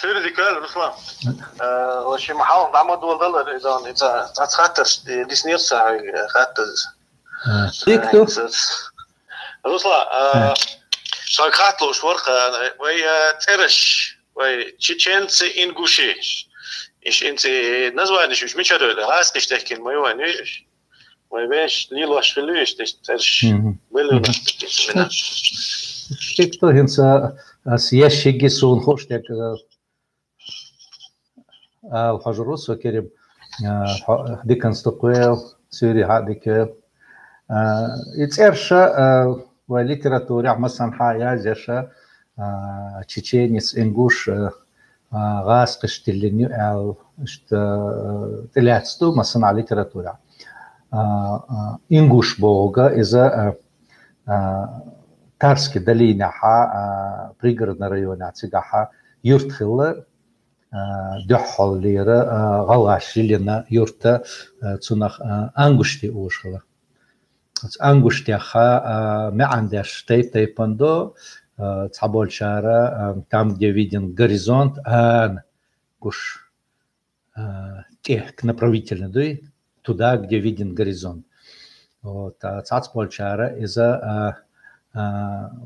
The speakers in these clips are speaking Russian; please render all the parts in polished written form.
سوري ذكر رسلا وشي محاول بعمل دول دولار إذا أتخاطر دي سنير ساعة خاطر ديكتو رسلا شو خاطر وش ورقة ويا ترش ويا تشينسي إنغوشي إيش أنت نزوانش مش مشهور هاس كشتكين ما يوانيش ويا باش ليلو أشفلوش ترش ويلو ديكتو هنسا سياشيجي سون خوش تك الحجروس وكريم ديكن استقوال سوري هاديك يتسيرشا وليتراتورة مثلا حاجة زيشا تشينيس إنغوش غاس قشتلني أو تلاتستو مثلا على ليتراتورة إنغوش بوغا إذا تارسكي دلينا حا بريغرنا ريونا تيغاحا يرتخل دحول ليرا غلاش لنا يرتا تسنخ أنغوشتي أوشخلا أنغوشتي خا ما عندش تيباندو تعبول شارع там где виден горизонт гуш тех направительно дуй туда где виден горизонт вот تعبول شارع إذا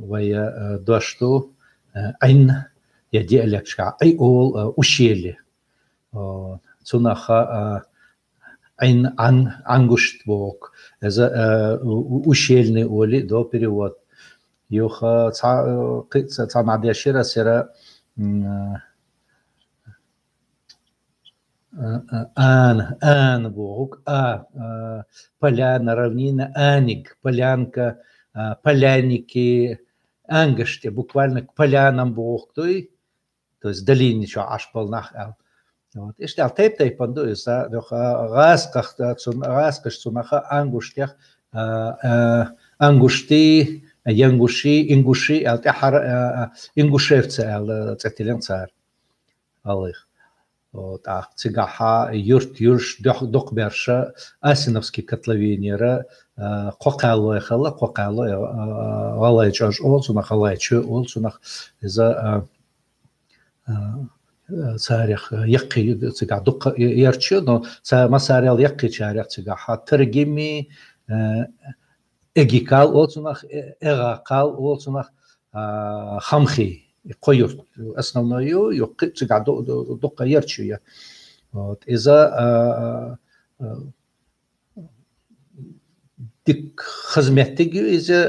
ويا دوشتو عين يدي ألكشكا أي أول أشيله تناخا عين عن عنقشت بوك إذا أشيلني أولي دو перевод يوخا تا معدي شيرا سيرا آن بوك поляна равнина аник полянка поляники ангаште буквально к полянам бог то есть долине что аж полнах вот и что тейп панду иса доха расках цунаха ангуштях ангушти янгуши ингуши алтахар ингушевцы цетилен цар алых вот цыгаха юрш док берша асиновский котловинера قوقالو خلا قوقالو غلايش اج اول سنخ غلايش اول سنخ اذا تاريخ يقي تقع دق يرتشو نو ما ساريال يقي تاريخ تقع ترجمي اجيكال اول سنخ اغاقال اول سنخ خمخي يقير основное يقي تقع دق يرتشو اذا ديك خزمتي إذا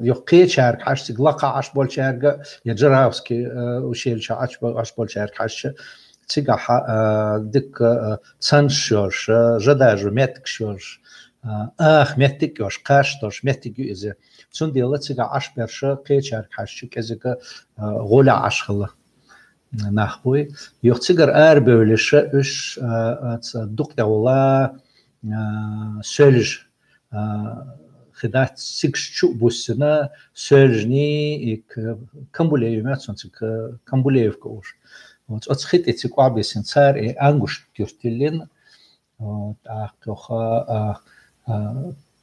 يقيت شارك حش تقلق عش بول شارك يجراوسكي وشيل عش بول شارك حش تيجا ديك تسانشورش جداج متك شورش متك يوش قاشتوش متك إذا تون ديلا تيجا عش برش قيت شارك حش كذا غولا عش خلا نحوي يختيجر بولش إيش دك دولا سلج خدات سيكشو بوسنا سيرجني كامبوليف ماتسونتك كامبوليف كوش وتخيت اتسقوا بسن صار انغوش تيرتلين تاخا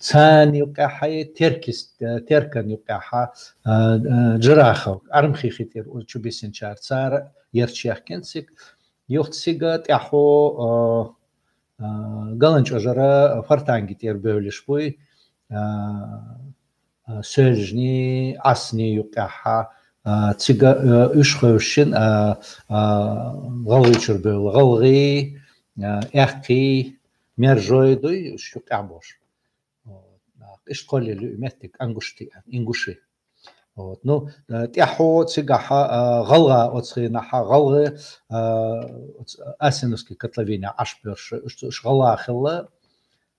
ثاني يقحي تركن يقحا جراخو ارمخي خيتر وتشو بسن شار صار يرشيخ كنسك يختسيغا تاخو Галанч ожара фартанги тер бөлеш бой сөлжни асни юқаха тига үш хөвшин галычыр бөл галгы яқи мержойдой шуқа бош иш қолелу меттик ангушти ингуши вот ну тяхо цыгаха галга оцхинаха галгы асиновский котловиня ашперш шгалахилла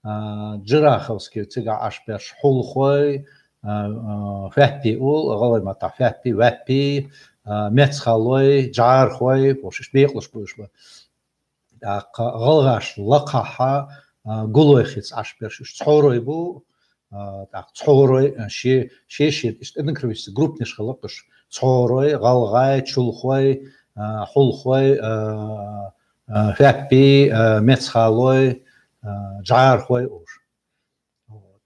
джираховский цыга ашперш хулхой фапи ул галай мата фапи вапи мецхалой джархой бош беклыш бушба галгаш лақаха гулойхиц ашперш цорой бу цорой ши энкривис группниш халакыш цорой галгай чулхой хулхой фапи мецхалой джархой уж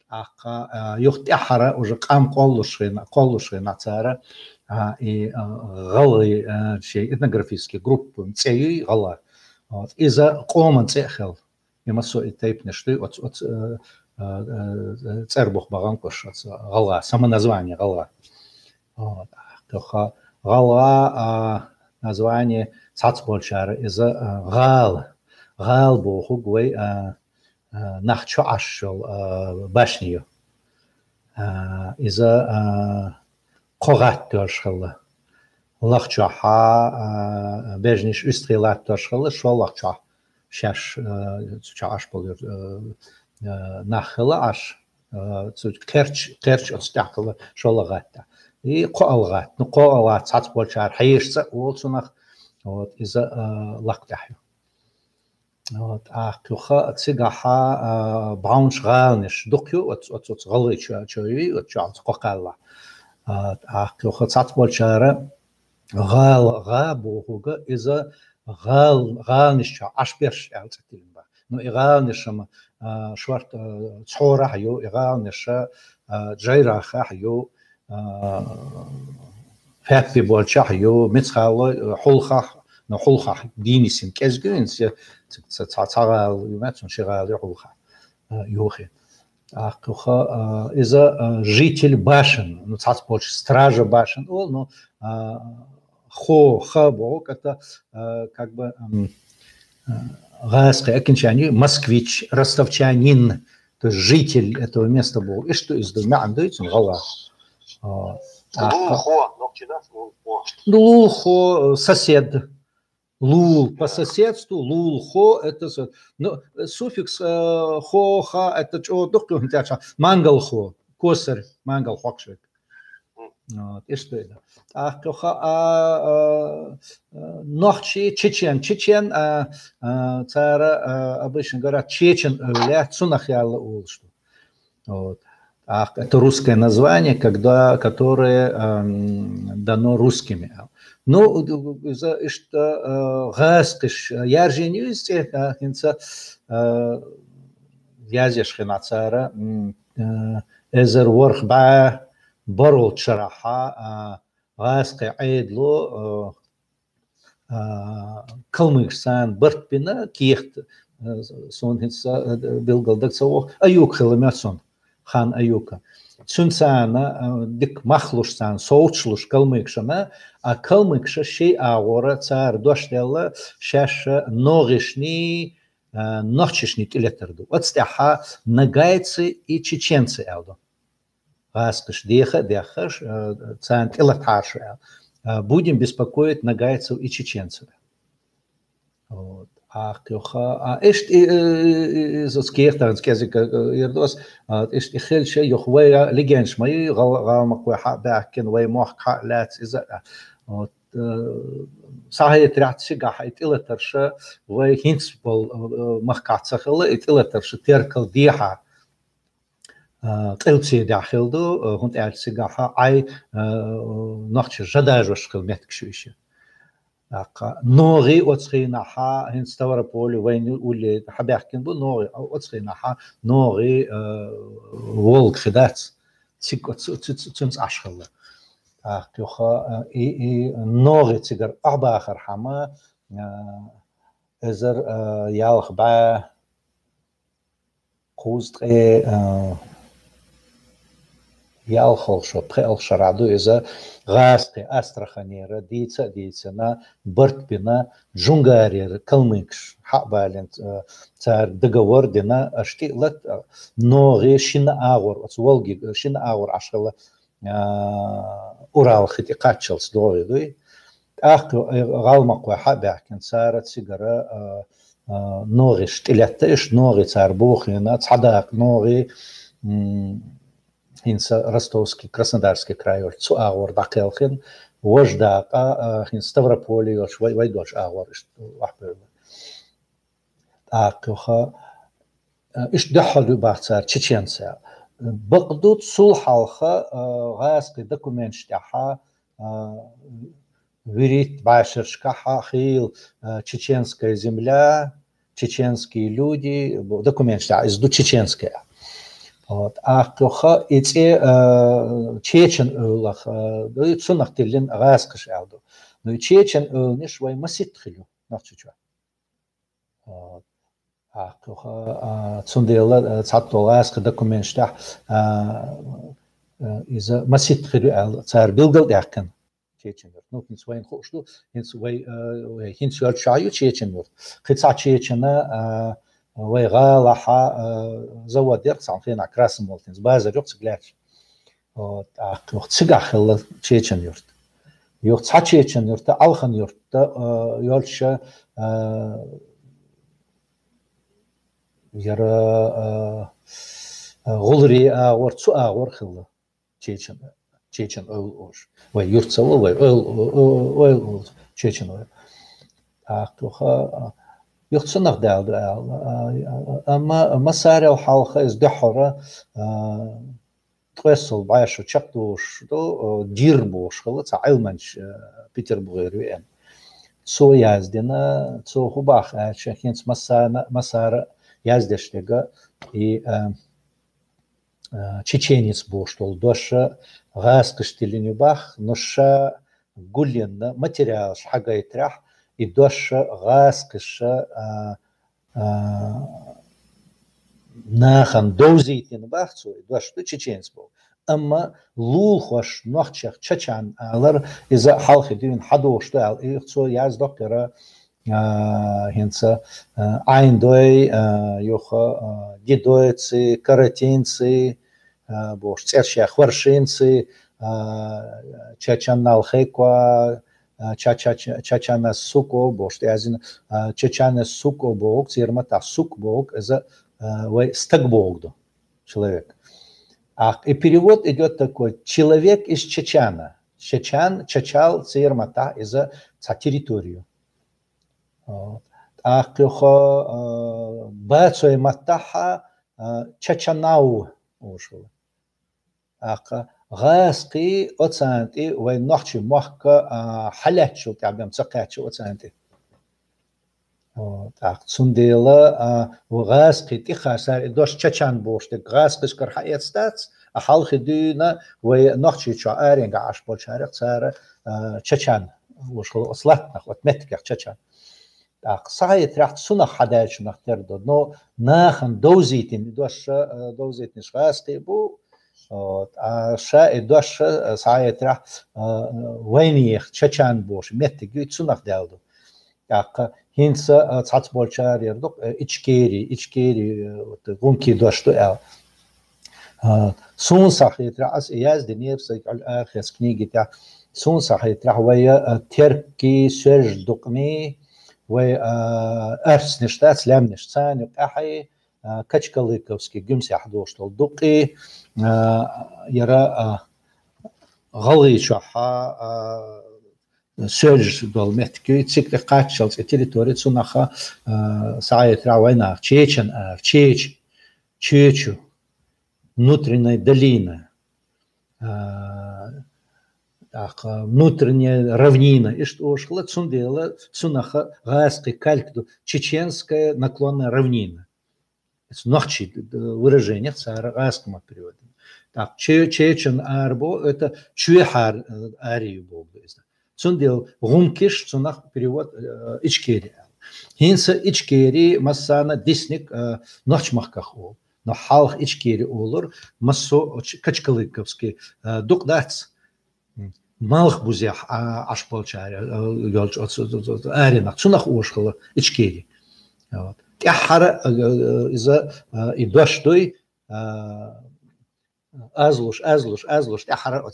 ака юхт ахара уже қам қолушина цара и غلي شيء этнографические группы цеи غلا إذا قوم цехел يمسو إتيب نشتي от цербух баганкош غلا само название غلا غلا название цацбольшар إذا غال بوخو гвей нахчо ашшол башнию إذا قغات ترشخله لخشها بجنش استغلات ترشخله شو لخشها شش شاش بولر نخله عش كرش استحقله شو لغاته إيه قالغات نقالغات سات بولشار حيش وولسونخ إذا لقتحيو أخوها تسيجها باونش غالنش دكيو غلي شوي وتشعل قاقلا أخوها تساتبولشارة غابوهوجا إذا غالنش أشبيرش ألتقيلن با نو غالنش ما شوارت صورة حيو غالنش جيرة حيو فاتي بولشا حيو متخال حلخ نحولخ دينيسين كازجرينس تعال يماتون شغال يحولخ يوخي أخوها إذا житель башен ну تعرف стража башен ол ну хабок это как бы гайский окончание москвич ростовчанин то есть житель этого места был и что из дома андуется гала лухо сосед лул по соседству, лул-хо, это ну, суффикс хо-ха, это что, доктор, мангал-хо, косарь, мангал-хокшвик. Вот, и что это? Нохчи, чечен, цара обычно говорят, чечен, цунахяла улшту. Вот. Это русское название, которое дано русскими. Ну, что гастыш ярженюсь, инца язешхина цара эзер ворхба борол чараха гасты айдло калмыксан бартпина кихт сон инца билгалдаксаво аюк хилмясон хан аюка Цунцана дик махлушсан соучлуш калмыкшана а калмыкша шей агора цар доштелла шаша ногишни нохчишни тилетерду отстаха нагайцы и чеченцы элдо раскаш дехаш цан тилаташа будем беспокоить нагайцев и чеченцев вот أخوها إيش زوجير تانسكازك يردوس إيش إخل شيء يخوي لجنش ما يغال مقوي حق باكن وي موح حق لا إذا صحيح ترى تشجع حيت إلا ترشة وي هينس بال مخكات سخلة إلا ترشة تركل ديها قلتي داخل دو هنت أعرف تشجعها أي نقش جداجوش خلمتك شويشة نوغي أتسخينها هنستور بولي وين ولي حبيحكن بو نوغي أتسخينها نوغي وولد خدات تيك تنس أشخله أخوها نوغي تيجر أربعة آخر حما إزر يالخ با خوزت يالخل شو بخيل شرادو إذا غاستي أسترخاني رديتsa на бортпина джунгария калмыкш حقبالنت تار договор дина أشتيلت نوغي شين آور от Волги شين آور عشلا أورال خدي قاتشلس دوغي دوي أخو غالمق وحبه كان صارت سيجارة نوغي شتيلتش نوغي تار بوخينا تصدق نوغي هنسا رостовский краснодарский край цу агор дакелхин вождака хин ставрополи ош вайдош агор вахбер акха иш дахалу бахцар чеченца багдут сулхалха гаск документштаха верит башершкаха хил чеченская земля чеченские люди документштаха из чеченская Вот, кёха эти чечен ылах, да цунах тилин раскаш алду. Но и чечен ылниш вай масит хилю, нахчучва. Кёха цундела цаттол аск документштах из масит хилю ал цар билгал яхкан чечен. Ну хинс вайн хошту, хинс вай хинс яр чаю чечен. Хица чечена ويغالحة زود يرقص فينا كراس مولتنز بازر يرقص جلاش يوخ تسجح الله تشيشن يرت يوخ تشيشن يرت ألخن يرت يولش يرى غلري ورتسو ورخله تشيشن أوش ويرت سوا ويل تشيشن يوخ يخصنق دال أما مسار الحلقة إزدحرة توصل بعيش وشقدوش دو دير بوش خلاص علمنش بيتربورغ وين سو يازدنا سو خباخ شخص مسار يازدش لقى и чеченец боштол доша гасқыштилини бах ноша гуллен материал шагайтрах и доша гасқыша нахан дозитин бахцу и доша чеченец бол أما لول خوش نخشخ چچان алар إذا حلقة دين حدوش تال إختصو يازدق كرا هنسا ein دوي يوخا جدويتسي كاراتينسي بوش تسرشيخ ورشينسي چچان نالخيكوا چچان سوكو بوش تازين چچان سوكو بوك цирмата сук бог إذا وي стак бог до человек. И перевод идет такой: человек из Чечана. Чечан, Чачал, Цирмата из-за территорию. Бацой Матаха Чачанау ушел. Гаски оцанти войнахчи махка халячу табям цакачу оцанти. Цундела وغاسقي تخاسر دوش چچان بوشته غاسقش كر حيات ستاتس أحال خدينا ونحشي شعارين عاش بالشارع صار چچان وش أصلتنا وتمتك چچان صحيح راح تصنع حداش نختار دو نو ناخن دوزيتين دوش دوزيتين غاسقي بو شا دوش صحيح راح وينيخ چچان بوش متك يتصنع دالدو هنسا تصعد بالشار يردق إشكيري غنكي دوشتو أو سون صحيت رأس إياز دنيا بسيك على الآخر سكنيجي تاع سون صحيت رح ويا تركي سرج دقمي ويا أرس نشتات سلام نشتان يقحي كتشكاليكوسكي جمسي حدوشتو دقي يرى غلي شحا سرج دول متكي تسكت قاتشل تريتوري تسونخا سايت راوينا чечен чечу внутренняя долина внутренняя равнина и что ушла цундела цунаха гаски калькду чеченская наклонная равнина это нохчи выражение цара гаском перевода так чечен арбо это чуехар арию бог Цундел гумкиш цунах перевод ичкери. Хинса ичкери массана дисник ночмахках ол. Но халх ичкери олор массо качкалыковский дукдац. Малх бузях ашполчари ёлч аринах цунах ошхала ичкери. Вот. Тяхара из-за и доштой أزلش تحرق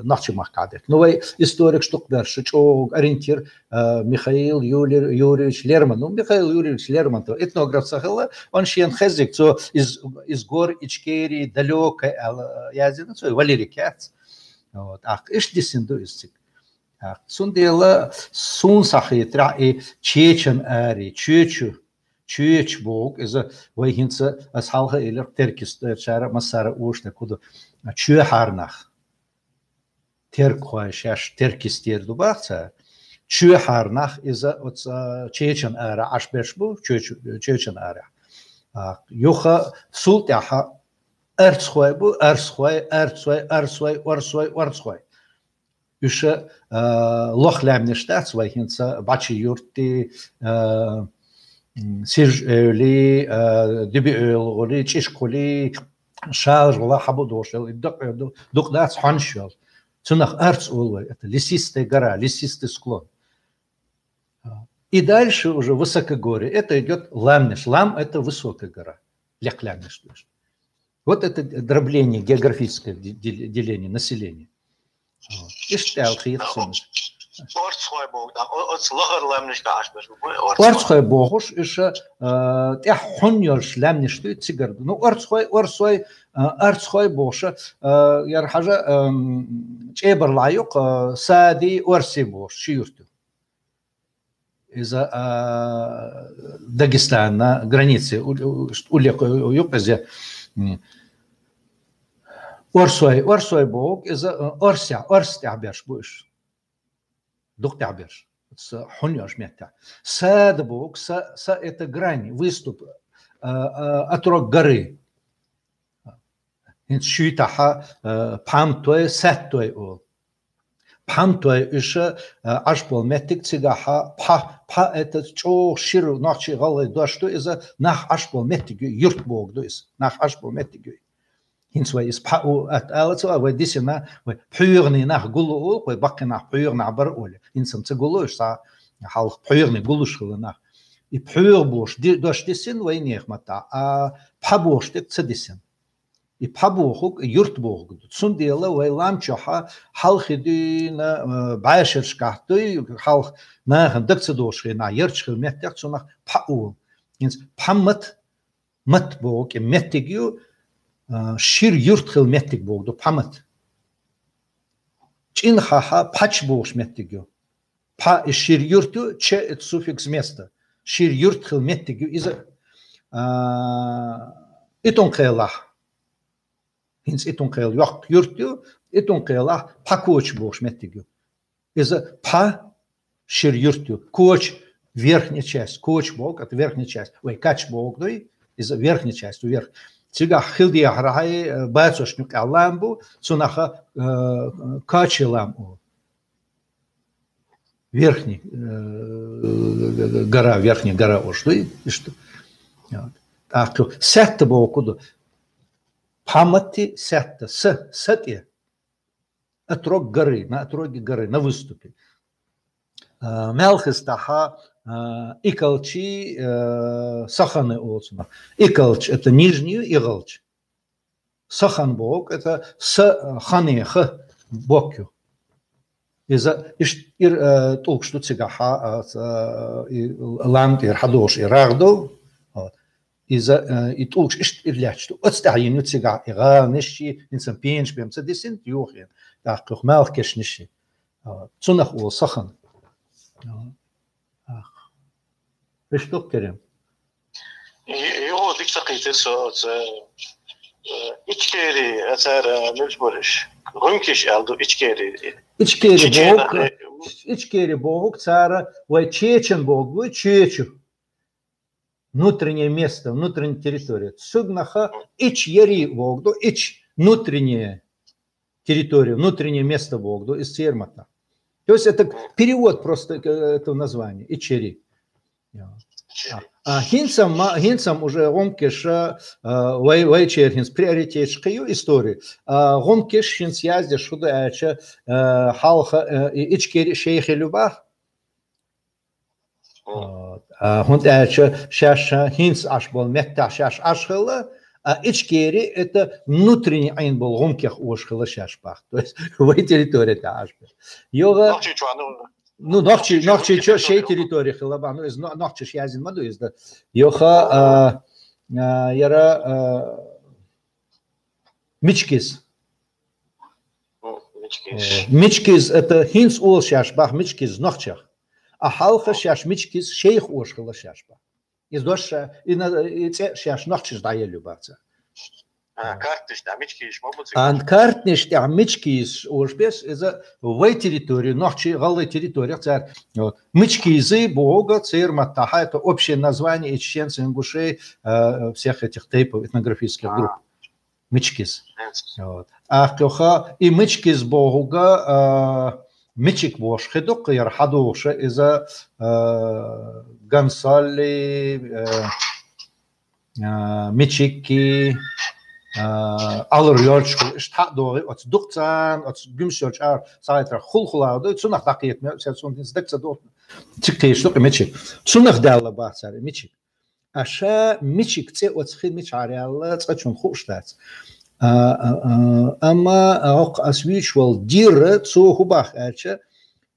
نحشي محكادك نوعي историк штукберш чог ориентир Михаил Юрьевич Лерман Михаил Юрьевич Лерман этнограф сахала он шен хезик то из гор Ичкерии далеко язина то Валерий Кац вот ах иш дисинду истик ах сундела сун сахитра и чечен ари чуч бог из-за вайхинца асхалха или теркист чара масара уште куду чухарнах теркхойшаш теркистер дубахца чухарнах из-за чечен ара ашбешбу чечен ара юха султяха Эрцхой был, эрцхой, эрцхой, эрцхой, орцхой, орцхой. Еще лохлямный штат свой хинца, бачи юрти, сиржли, дебиоли, чишколи, шаржла, хабудошел, докдац ханшел. Цунах эрцулой, это лесистая гора, лесистый склон. И дальше уже высокогорье. Это идет ламнеш. Лам – это высокая гора. Ляхлямнеш. Вот это дробление, географическое деление населения. Орцхой богуш еще хоньорш ламнеш цигар. Ну орцхой боша ярхажа чебер лайок сади орси бош шиюрту. Из-за Дагестана, границы Орсой бог из-за Орстя берш будешь. Дух берш. Хунёш мета. Сад бог, это грань, выступ, отрог горы. Шуйтаха пам той, сад той ол. Памтуй еще аж был метик цигаха па это чо ширу ночи голой дождь из-за нах аж был метик юрт бог дуис нах аж был метик хинсва из па от алцо а дисина пюрни нах гулу ой бакна пюрна бароли инсам цигулуш са хал пюрни гулушхла нах и пюр бош дождь дисин вой нехмата а па бош тек цдисин и пабухук юртбуг цундела вайламчаха халхидина башершкахтой халх на дакцдоши на ярчхы меттахцунах пау инс паммат матбуг меттигю шир юртхыл меттигбуг до паммат чинхаха пачбуш меттигю па шир юрту че это суффикс место шир юртхыл меттигю из итонхелах Hins itunqel yoq yurtyu, itunqela pakoch bosh mettigю. Из-за па шир yurtyu, коч верхняя часть, коч бог это верхняя часть. Ой, кач бог дой, из-за верхняя часть, вверх. Тига хилди ахрахай бацошнюк аламбу, цунаха качи ламбу. Верхняя гора ошдой, и что? Так, сетта бог куда? Памати сетта, сетия, отрог горы, на отроге горы, на выступе. Мелхистаха, икалчи, саханы олцуна. Икалч – это нижнюю игалч. Сахан бог – это с ханеха бокю. Из-за толк что цигаха, ламт ир хадош ир рагдо. إذا يتقولش إيش إرلاش تو أستعين نتسجع إغا نشي إنسان بينش بيمسدسين يوخين داخل مالك كش نشي تصنخ وصخن إيش تذكرين؟ يو ديك تقيت الصوت إتكيري أثار ملبورش غنكش ألدو إتكيري بوك تار ويتشيشن بوك ويتشيشو внутреннее место, внутренняя территория. Цугнаха ич яри вогду, ич внутренняя территория, внутреннее место вогду из Сермата. То есть это перевод просто этого названия, ичери. А хинсам уже гомкеша вайчерхинс приоритетскую историю. Гомкеш хинс язде шуда ача халха ичкери шейхи любах. Хунд шаша хинс ашбол метта шаш ашхала, а ичкери это внутренний айнбол гомкех ошхала шашбах. То есть в территории это ашбол. Йога ну нахчи чё шей территория хлаба, ну из нахчи язин маду из да. Йоха яра мичкис. Мичкис это хинс ол шашбах, мичкис нахчах. А халха шаш мичкис шейх ошхала шашбах. Из доша и шаш нахчи дае любаца. Картниш мичкис ошбес из-за в территории нахчи галлы территория царь. Мичкизы бога церматаха это общее название чеченцев, ингушей всех этих типов этнографических групп. мичкис. Ахкоха и мичкис богуга мичик бош хедук ярхадуша иза гансали мичики алыр йорчку штадори от дукцан от гүмшөрч ар сайтра хулхулады цунах дакиетме сәсун издекса дот тикейштук мичик цунах дала бахсар мичик аша мичик це от хид мичаряла цачун хуштац ама ак асвичвал дир цу хубах ача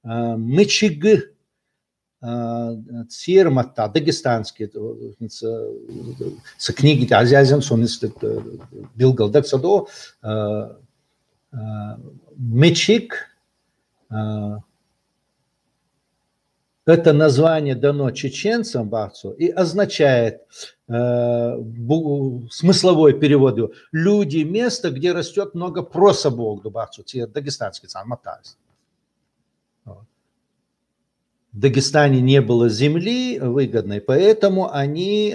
мичиг цирмата дагестанский с книги азиазин сон ist билгал декса до мичиг это название дано чеченцам бахцу и означает смысловой перевод люди место где растет много проса бог до бахцу дагестанский цан матаз. В Дагестане не было земли выгодной, поэтому они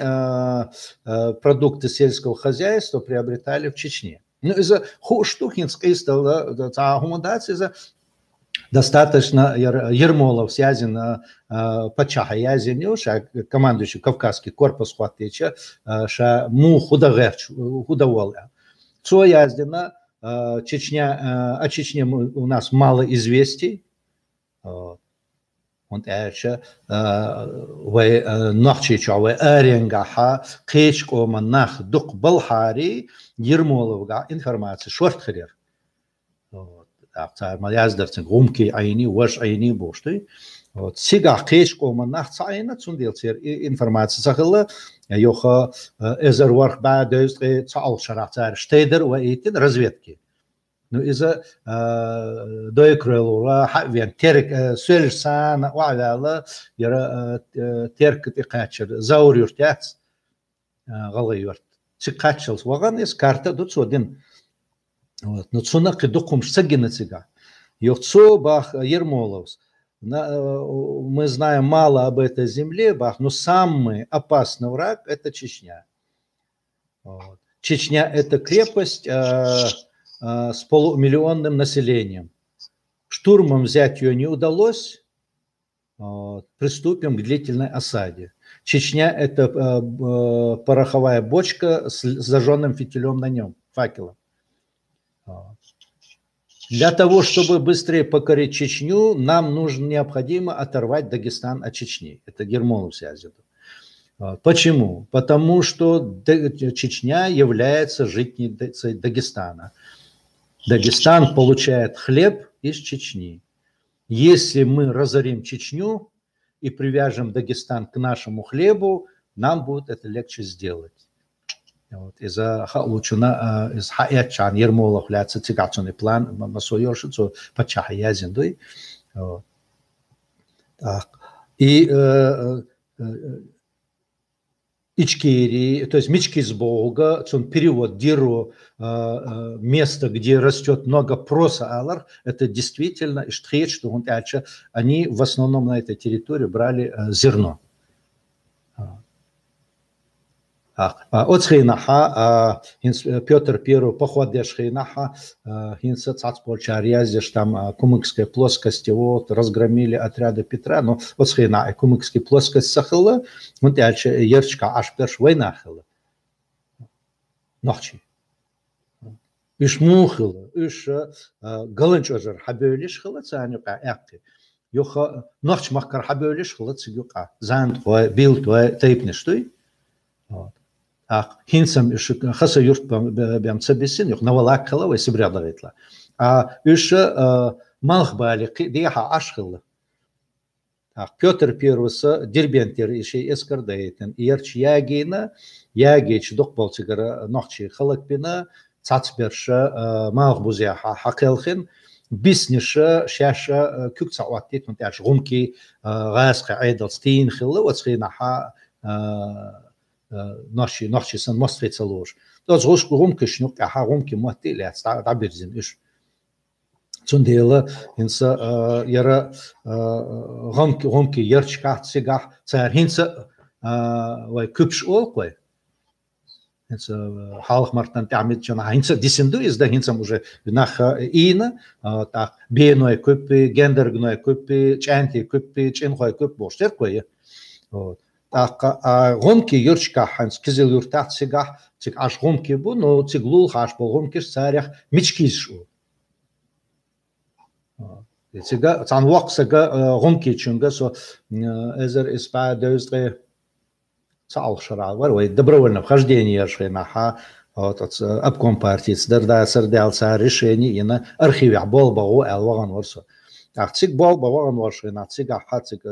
продукты сельского хозяйства приобретали в Чечне. Ну, из-за хуштухинской гуманитации достаточно Ермолов связан пачаха язенюш, командующий Кавказский корпус хватыча, ша му худоволя. Цо яздина Чечня, о Чечне у нас мало известий. Und we nachchichawe arengaha qechko manach duq balhari Ермоловга информация шортхерер. Вот after mal yazdertsen rumki ayni wash ayni boshty. Вот сега qechko manach tsayna tsundelser информация сахла yoha ezerwarch baadust tsal sharachtar steder wa etin разведки. Ну из-за доекрылула хавен терк сөлсан ваала яра терк тикачер заурюртяц галайорт тикачелс ваган из карта дуцодин вот но цунак докумш сагинацига йоцо бах Ермоловс мы знаем мало об этой земле бах но самый опасный враг это Чечня. Вот. Чечня это крепость с полумиллионным населением. Штурмом взять ее не удалось, приступим к длительной осаде. Чечня – это пороховая бочка с зажженным фитилем на нем, факелом. Для того, чтобы быстрее покорить Чечню, нам необходимо оторвать Дагестан от Чечни. Это Ермолов связь. Почему? Потому что Чечня является житницей Дагестана. Дагестан получает хлеб из Чечни. Если мы разорим Чечню и привяжем Дагестан к нашему хлебу, нам будет это легче сделать. Вот. Из-за хаучуна из хаячан Ермолов ляца цигацунный план масойоршицу пачахаязиндуй. И Ичкерии, то есть Мичкизболга, перевод Диру, место, где растет много проса алар, это действительно штхет, что они в основном на этой территории брали зерно. От Шхейнаха, Петр I походе Шхейнаха, Хинса Цацполчарьязиш, там Кумыкская плоскость, вот, разгромили отряды Петра, но от Шхейна и Кумыкская плоскость сахала, вот дальше Ерчка аж перш война хала. Ночи. Иш мухила, иш галанчожар хабелиш хала, цанюка эпки. Йоха ночь махкар хабелиш хала, цигюка. Занд, бил, тейпнештой. Хинсам хаса юрт бям цабисин юх навалак хала вай сибрядагайтла. Үш малхбали диха ашхила. Петр I дербентер иши эскардайтен. Ерч ягина, ягич докбалцигара нохчи халакпина, цацберша малхбузяха хакелхин, бисниша шаша кюкцаваттит, мтяш гумки гасха айдалстин хила, вацхинаха ночи сан мострица ложь. То есть гумки шнук, гумки мотили, табирзин иш. Цундела инса яра гумки ярчка цигах цар хинса вай купш олкой. халық мартан тәмет жана хинца дисенду изда хинцам уже наха ина так беной көппе гендергной көппе чанти көппе ченхой көп боштер кое вот так гонки юрчка ханс кизел юртат сига цик аш гонки бу но циглул хаш бол гонки сарях мичкишу цига цан ваксага гонки чунга со эзер испа дözre цал шара варой добровольное вхождение шейнаха вот обком партии сдерда сардялся решение и на архиве бол бау алваган ворсо цик бол баваган воршейна цига хацик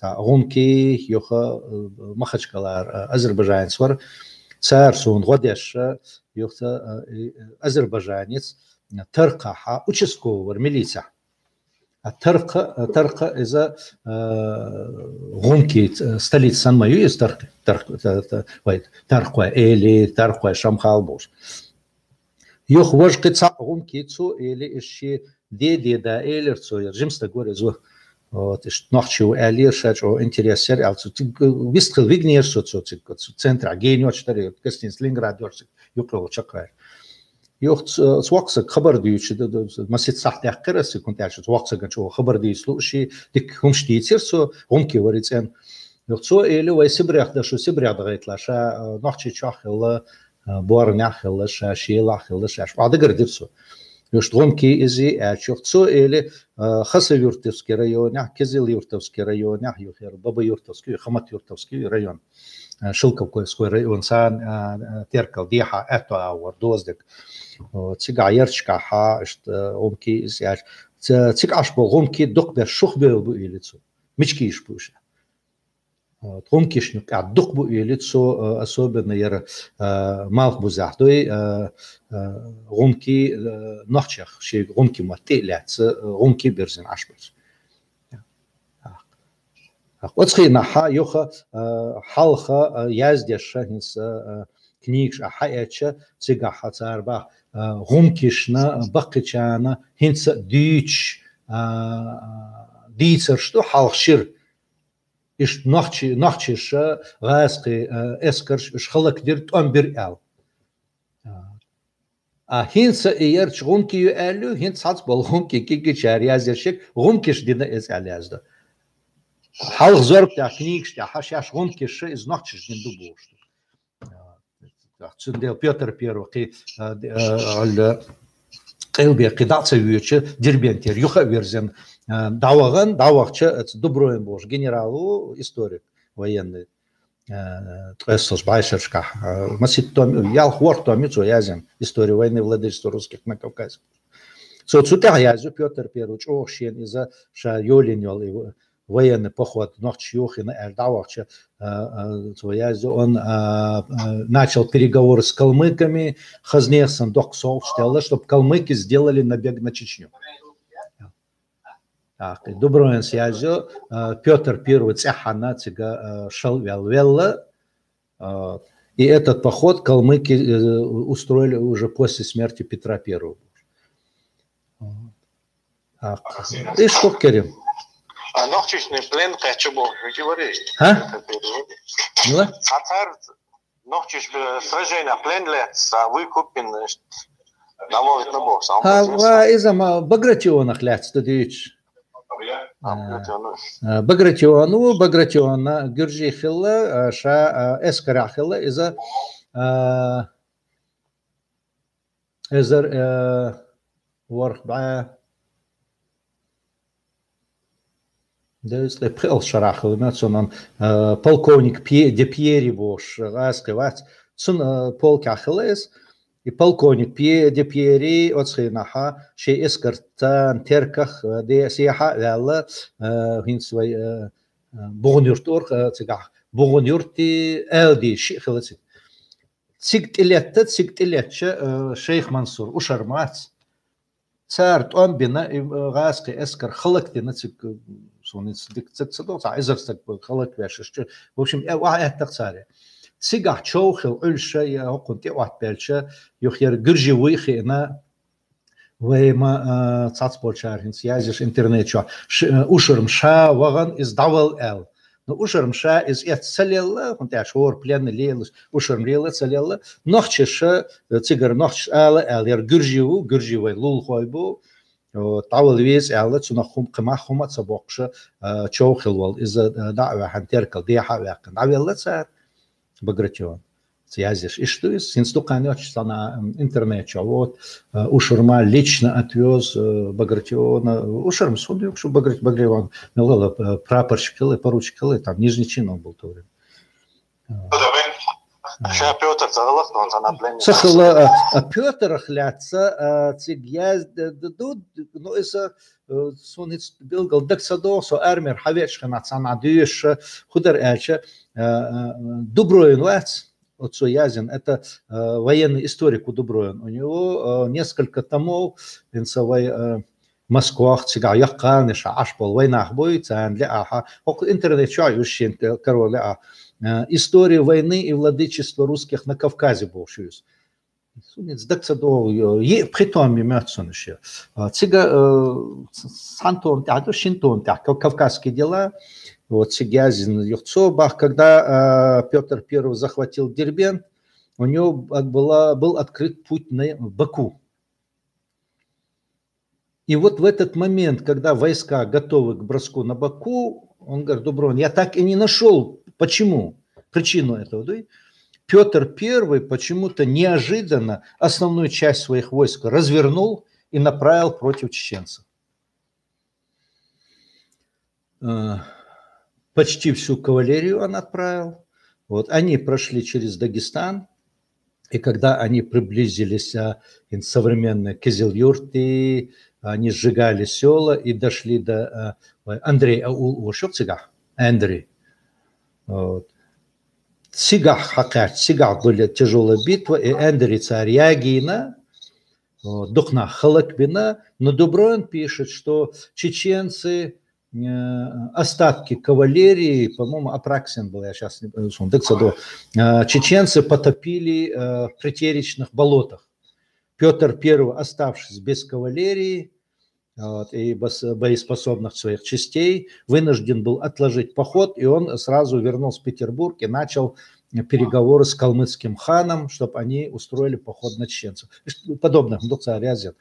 гонки юха махачкалар азербайджанец вар цар сун годеш юхта азербайджанец тыркаха участковый милиция ترقى إذا غمكي столица Сан-Маю есть ترقى إلي ترقى شمخال بوش يخ وجه قصة غمكي تسو إلي إشي دي دا إلي تسو يرجم ستقول إزو تشت نحشو إلي شاج أو إنتريسير أو تسو ويستخل ويجنير سو تسو центр عجيني وشتري كستين سلينغراد يورسك يقلو شكاير يوخت سواقسك خبر ديش مسيت صح تحقر كنت عايش سواقسك شو خبر ديش لوشي ديك همش ديتير سو غمكي وريتين يوخت سو إلي ويسبريخ ده شو سبريخ دغيت لا شا نحشي شاخل بوار ناخل شا شيلاخل شا بعد قردير سو يوخت غمكي إزي عايش يوخت سو إلي خاصة يورتوسكي رايون كزيل يورتوسكي رايون يوخير بابا يورتوسكي خمات يورتوسكي رايون شلكو كويسكوي رايون سان تيركل ديحة أتو أور دوزدك تيجا يرشكا ها اشت غمكي إزياش تيجا أشبه غمكي دق برشوخ بيلبو إليتسو مشكيش بوشا غمكي شنوك دق بو إليتسو أصوبنا ير مالك بوزاحدوي غمكي نحشخ شي غمكي متقلات غمكي برزن عشبر وتخينا ها يوخا حلخا يازديش هنس كنيكش حياتش تيجا حتاربا غمكيشنا بقيتشانا هنس ديتش ديتر شتو حلخشير إش نحشيش غاسقي اسكرش إش خلق ديرت أمبر آل هنس إيرش غمكي يقالو هنس حتى بالغمكي كيكي شار يازديشك غمكيش دينا إز عليازدو حلق زرق تا كنيكش تا حشاش غمكيش إز نحشيش دين دوبوش تسندل بيتر بيروقي قلبي قداعة ويتش ديربينتير يخا ويرزن دعوغن دعوغتش دبروين بوش генералу историк военный трэсос байшершка масит том ял хвор томицу язен историю войны владычества русских на Кавказе со цутя язю Петр Первый ошен из-за ша ёлинёл военный поход ночь Юхина Эрдавахча, он начал переговоры с калмыками, Хазнесом Доксов сказал, чтобы калмыки сделали набег на Чечню. Добровольно связью Петр Первый цехана цига шел велла, и этот поход калмыки устроили уже после смерти Петра Первого. И что, Керим? Нохчишный плен качебо, говори. Цатар нохчиш сражение плен лет, выкупен наводит на босс. Из-за Багратионах лет студич. Багратиона Гюржихилла, ша Эскарахилла из-за ворх Прел шарахал, он полковник де Пьери бош, раскрывать, сон полк Ахиллес, и полковник де Пьери от Схинаха, шей эскартан терках, де сиха вялла, хин свой богонюртор, цигах, богонюрти элди, шихилец. Цигт илетче, шейх Мансур, ушармац, царт он бина, и раски эскар халакти, нацик, в общем, واحد تقصاري سيجح شوخل ألشة يا كنت واحد بلشة يخير جرجي ويخينا وما تصبر شارين سيازش إنترنت شو أشرم شا وغن إز دول но ушермша из эт салелла, он та шор пленный лелус, ушерм лелла салелла, нохчеша цигар нохч алер гурживой лул хойбу, طاول ويز على تنخم قماخم تصبقش شو خلول إذا دعوة حنتركل دي حاجة عبي الله صار بقرتيون سيازيش إشتويس سينستوقانيوش صنع إنترنت شوот ушурма лично отвез Багратиона ушурм судью что Багратион мелала прапорщик или поручик или там нижний чин он был то время. Петр загалах, но он занаблен. Сахала Петр хляца цигяз дудут, но из сонец билгал дексадо со армер хавечка нацанадюш худер эльча Дуброин вац от Соязин это военный историк у Дуброин. У него несколько томов венцовой Москва цигар якан иша ашпол войнах бой цан ляха около интернет чаюшин короля история войны и владычества русских на Кавказе был шуюз. Сунец дексадо притом мемятсон еще. Цига сантон тяду шинтон тяг кавказские дела. Вот Цигязин Юхцобах, когда Петр I захватил Дербент, у него был открыт путь на Баку. И вот в этот момент, когда войска готовы к броску на Баку, он говорит: Дуброн, я так и не нашел, почему, причину этого. Да? Петр I почему-то неожиданно основную часть своих войск развернул и направил против чеченцев. Почти всю кавалерию он отправил. Вот, они прошли через Дагестан, и когда они приблизились к современной Кизил-Юрте, они сжигали села и дошли до Андрей Аул Ушевцигах. Андрей. Сигах хакать, Сигах были тяжелая битва, и Андрей царь Ягина, Духна Халакбина, но Дубровин пишет, что чеченцы остатки кавалерии, по-моему, Апраксин был, я сейчас не помню, чеченцы потопили в притеречных болотах. Петр I, оставшись без кавалерии и боеспособных своих частей, вынужден был отложить поход, и он сразу вернулся в Петербург и начал переговоры с калмыцким ханом, чтобы они устроили поход на чеченцев. Подобных, Рязин.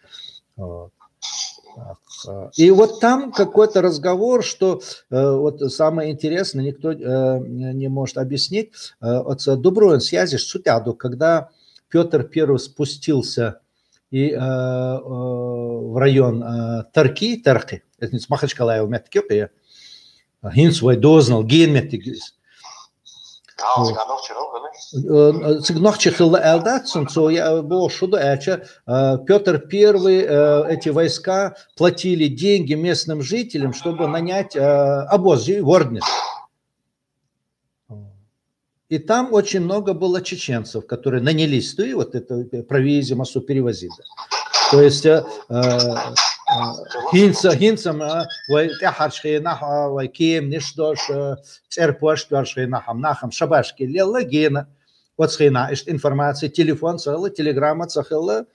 И вот там какой-то разговор, что вот самое интересное, никто не может объяснить, от Дубровин связи с Сутяду, когда Петр I спустился и в район Тарки, это не Махачкала, у меня такие, Гинс Вайдознал, Генметигис. Цигнохчихилла элдатсон, so я был шуда, Петр I эти войска платили деньги местным жителям, чтобы нанять обоз, ворднис. И там очень много было чеченцев, которые нанялись, и вот это провизию массу перевозили. То есть хинцам тяхар шхейнаха вайкем нишдош церпош шхейнахам нахам шабашки лелла гена вот шхейна ишт информация телефон цахла телеграмма цахла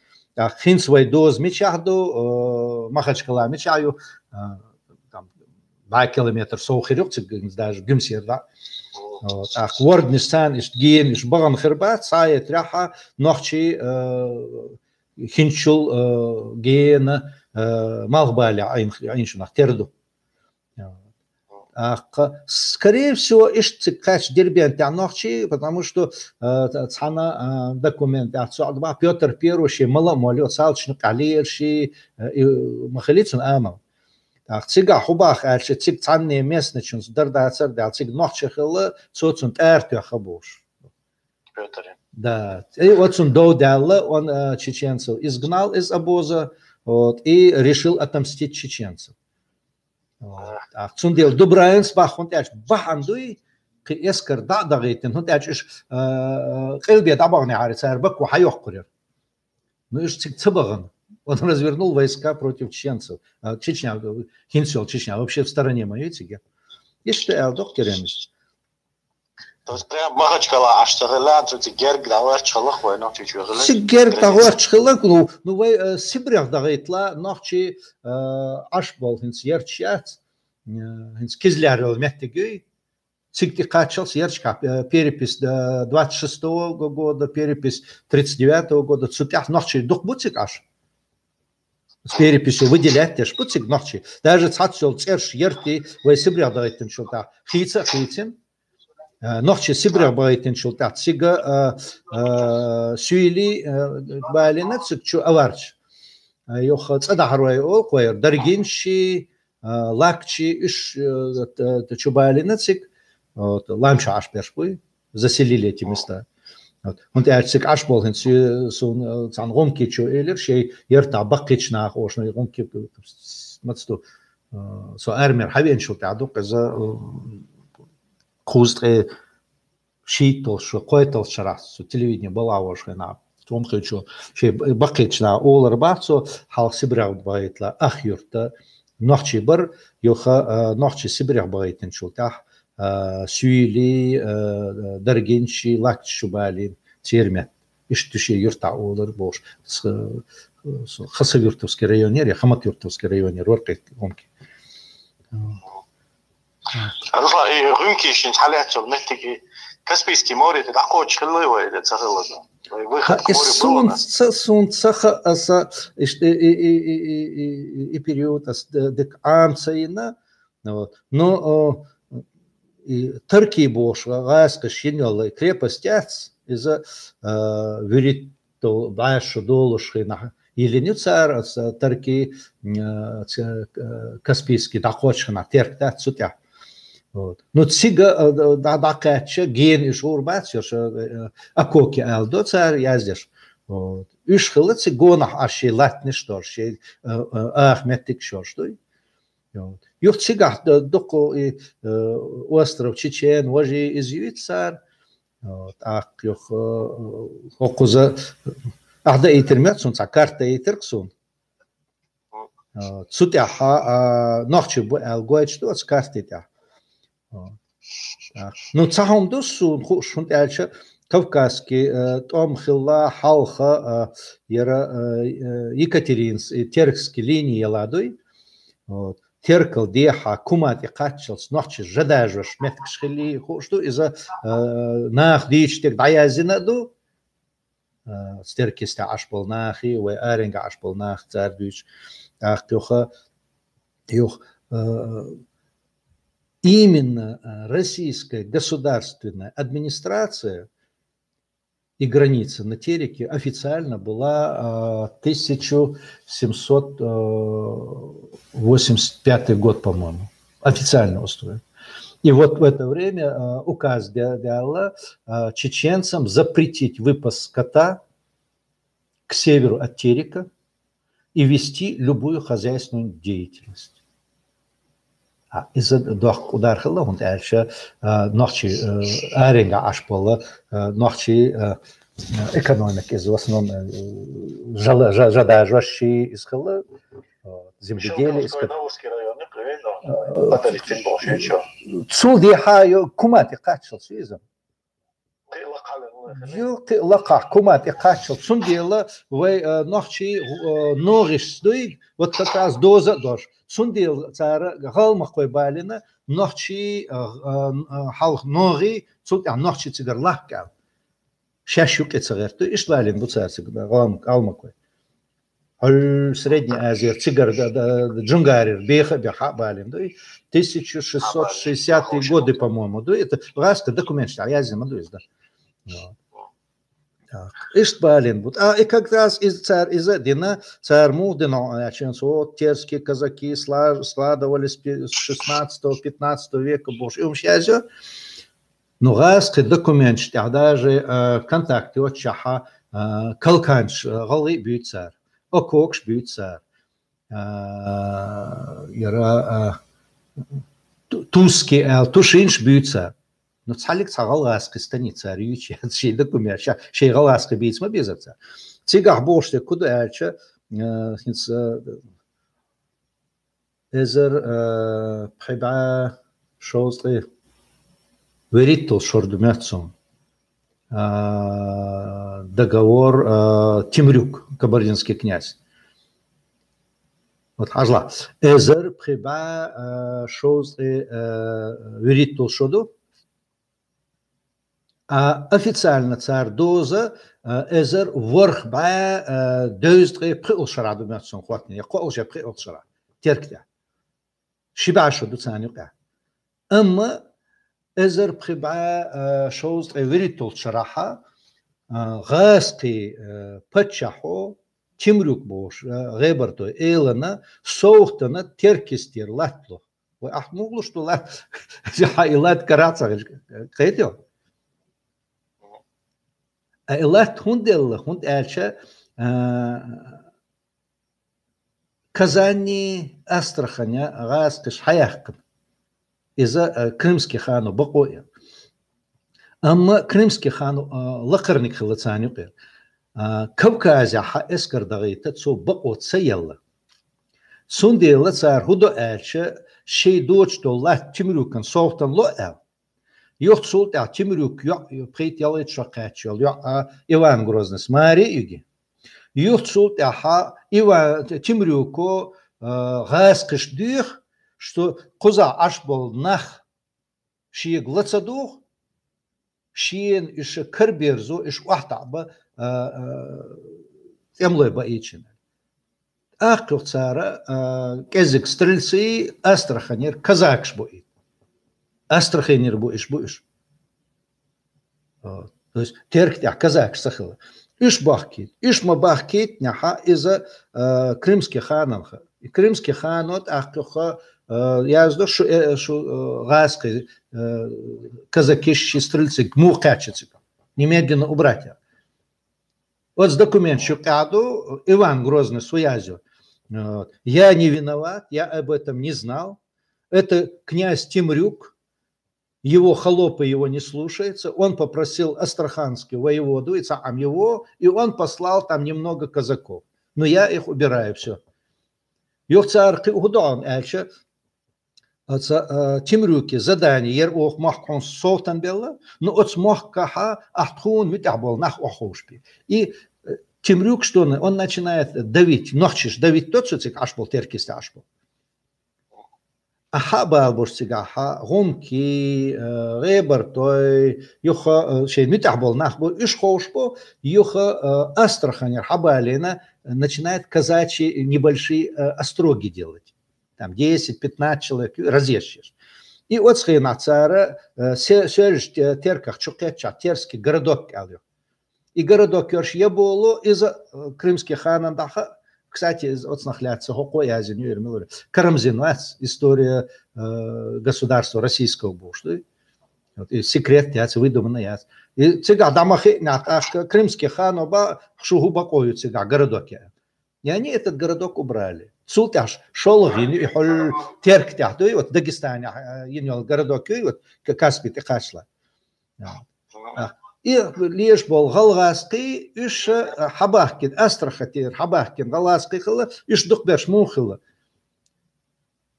хинц вайдоз мечахду махачкала мечаю там 2 километра соухирюк даже гимсерда ах ворднисан ишт ген иш баган хирбат сая тряха нохчи хинчул гена Малбаля, Айншинах, Терду. Скорее всего, Ишцикач Дербент Анохчи, потому что цана документ Петр I, Маламолю, Салчник, Алирши, Махалицын Амал. Цига Хубах, Цик Цанни местный, Дарда Церда, Цик Нохчихилла, Цоцунт Эртюхабуш. Да, и вот он Доудалла, он чеченцев изгнал из обоза. Вот, и решил отомстить чеченцам. Цундел Дубраинс бахунтяч бахандуй к эскер да дагитин хунтяч кэлбе дабагни харицар баку хайохкурер. Ну и цыбаган. Он развернул войска против чеченцев. Чечня, Хинсел, Чечня, вообще в стороне моей тиге. И что я докторемис. То есть прям Махачкала аштагала, то герг давар чалах война чечугала. Герг давар чалах, ну вы сибрях дагитла, нахчи ашбал хинс ярчат, хинс кизлярил меттигей. Цикти качался, ярчка, перепись 26-го года, перепись 39-го года, цутях ночи, дух буцик аж. С переписью выделять теж буцик ночи. Даже цацел церш ярти, вы сибря дайтен шулта. Хитин, ночи сибря байтен шулта. Цига сюили балина цикчу аварч. Йох цадахруай ол койер. Даргинши, лакчи, иш чубалина цик. Вот, ламша аж першпой, заселили эти места. Вот. Он теперь аж был, он цан ромки чу элер, шей ерта бакична ошный ромки, мацту, со армер хавен шел таду, каза кузтре шитол, шо койтол шарас, со телевидение была ошный на ромки чу, шей бакична олар бацо, хал сибряг байитла ах юрта, ночи бар, йоха ночи сибряг байитен шел тах. Сюили, даргинши, лакч шубали, термет. Иштуши юрта олар бош. Хасавюртовский районер, я Хаматюртовский районер, воркает гомки. Руслан, и рынки еще не халятся, знаете, Каспийский море, это такое чхиловое, это цахилозно. Выход к морю было. Сунцаха, и период, дек амцаина, но и Турки бош, гайска шиньолы крепость из-за вериту дальше долуши на или не царь, Турки Каспийский доходши на терк цутя. Но цига да кача ген из урбацию, акоки алдо царь яздишь. Үш хылы цигонах аши латни что, ши ахметик что что. Юх цигах доко остров Чечен, вожи изъявит царь. Ах юх окуза ахда итермет сун карта итерксун. Цутяха ночи алгоид что с карты тя. Ну цахом дусун хушун тяча Кавказский том хилла халха яра Екатеринс теркский линии ладой. Теркал деха кумати качелс ночи жадажваш меткшхили что из-за нах дичтек даязина ду стеркиста ашпол нахи уэ аренга ашпол нах цардуч ах тёха юх именно российская государственная администрация и граница на Тереке официально была 1785 год, по-моему. Официально устроен. И вот в это время указ дала чеченцам запретить выпас скота к северу от Терека и вести любую хозяйственную деятельность. Из-за дох удар хилла, он дальше ночи аренга ашпола, ночи экономики из основном жадажващи из хилла, земледелие из хилла. Цуди хаю кумати качал свизом. Лака кумати качал сундела, вы ночи нориш стоит, вот как раз доза дождь. Сундел цара галмах кой балина ночи халх нори цут ночи цигар лахкал шашук цигар то ишлалин буцар цигар галмах кой ал Средняя Азия цигар джунгарир беха балин то 1660-е годы, по-моему, да, это раз документ, а я зима да. Иштбалин будет. И как раз из Дина, царь Мудина, терские казаки складывали с 16-15 века, боже, но раз документ, даже контакты от Чаха, Калканш, Галы бьют царь, Ококш бьют царь, Туски, Тушинш бьют царь. Но цалик цагаласка станица рючи, шей документ, шей галаска бейцма безаца. Цигах боште куда альча, эзер пхайба шоусты веритл шордумятцум. Договор Темрюк, кабардинский князь. Вот ажла. Эзер пхайба шоусты веритл шоду. А официально царь доза эзер ворх ба дöztre прил шараду мятсон хватни я кол же прил шара теркте шибашу дуцанюка أما إذا بخبعة شوز غيريتول شرحة غاسقي بتشحو تمرك بوش غيبرتو إيلنا صوتنا تركستير لاتلو وأحمولش تو لات جايلات كراتsa قيتيو إيلات هند ألشة Казани Астраханя غاسقش حيحكم إذا كريمسكي خانو بقوية أما كريمسكي خانو لقرنك خلصاني قير كوكازي حا إسكر دغيتا تسو بقو تسيلا سوندي لصار هدو آلشة شي دوش دولا تمروكن صوتن لو آل يوخت سولت آل تمروك يبقيت ياليت شاقاتش إيوان غروزنس ماري يجي يوخت سولت آل إيوان تمروكو غاسقش ديخ что коза аш бол нах шие глацадух шиен иш карберзо иш вахтаба эмлой ба ичин ахтуцара кезик стрельцы астраханер казакш бой астраханер бой иш то есть теркт казакш сахла иш бахкит иш ма бахкит няха из крымский хананха и крымский ханот ахтуха я знаю, что газки казаки стрельцы гмухачицы немедленно убрать. Вот с документ Шукаду Иван Грозный суязю. Я не виноват, я об этом не знал. Это князь Темрюк, его холопы его не слушаются. Он попросил астраханский воеводу и сам его, и он послал там немного казаков. Но я их убираю все. Йохцар Худон Эльча تمركي زداني يروح محكون صوتا بيلا نقص محكها أحتون متعبول نح أخوش بي и تمرك что он начинает давить ночиш давить тот что цик ашбол теркисте ашбол аха бош цигаха гомки ребер той юха шей митабол нахбо иш хошбо юха астраханер хабалина начинает казачьи небольшие остроги делать там 10-15 человек разъезжаешь и вот схема цара сёрж терках чукетча терский городок алё и городок ёрш еболо из крымских ханандаха. Кстати, от нахляться хокой азин юрмилор. Карамзинвац история государства российского бушты. И секрет яц выдуманный яц. И цыга дамахи на крымский хан оба шугубакою цыга городок я. И они этот городок убрали. Султяш шоловин и холь терктях. То и вот в Дагестане енёл городок и вот Каспий и Хашла. И лишь был галгаски, иш хабахкин, астрахатир, хабахкин, галгаски хила, иш духбеш мухила.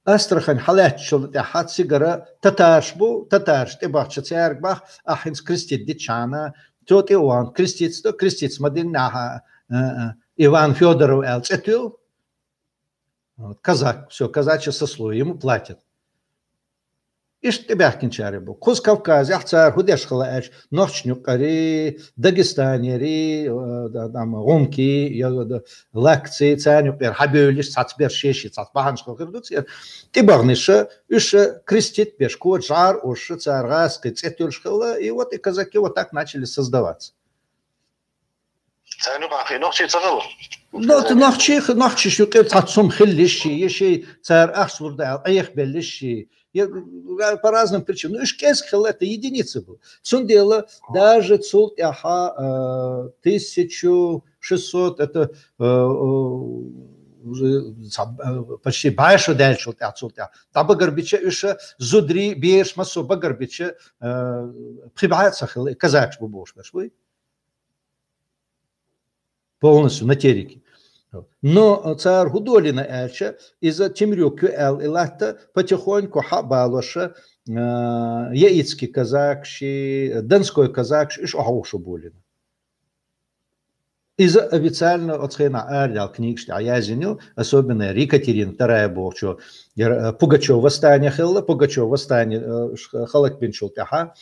Астрахань халятчул, хат сигара, татаршбу, татарш, ты бах, чацерк бах, ахинс крестит дичана, тот Иван крестит мадиннаха, Иван Федоров элцетил, казак, все, казачье сословие, ему платят. إيش تبعكن شاربو خوز كوكاز يحتار هديش خلاش نوشنيو قري داغستاني ري دام غومكي لاكسي تانيو قير حبيوليش صاتبير شيشي صاتباهنش قردوتس تبغنيش إيش крестит пешку жар уж царгас кицетюльш хла и вот и казаки вот так начали создаваться. تانو باقي نوخشي تصغلو نوخشي شو قير تصوم خليشي يشي цар ахсур да ايخ بلشي по разным причинам. Ну, Ишкесхел это единица была. Цундела даже цулт яха 1600, это почти больше дальше цулт яха. Таба Горбича еще зудри беш массу Багарбича прибавится казак бубош, вы полностью на тереке. Но царь Гудолина Эльча из-за Темрюка Эл Илата потихоньку хабалоша яицкий казакши, донской казакши, иш ахушу болина. Из-за официально отсхена арлял книгшти аязиню, особенно Екатерина II бовчо, Пугачев восстание хилла, Пугачев восстание халак пинчул тяха,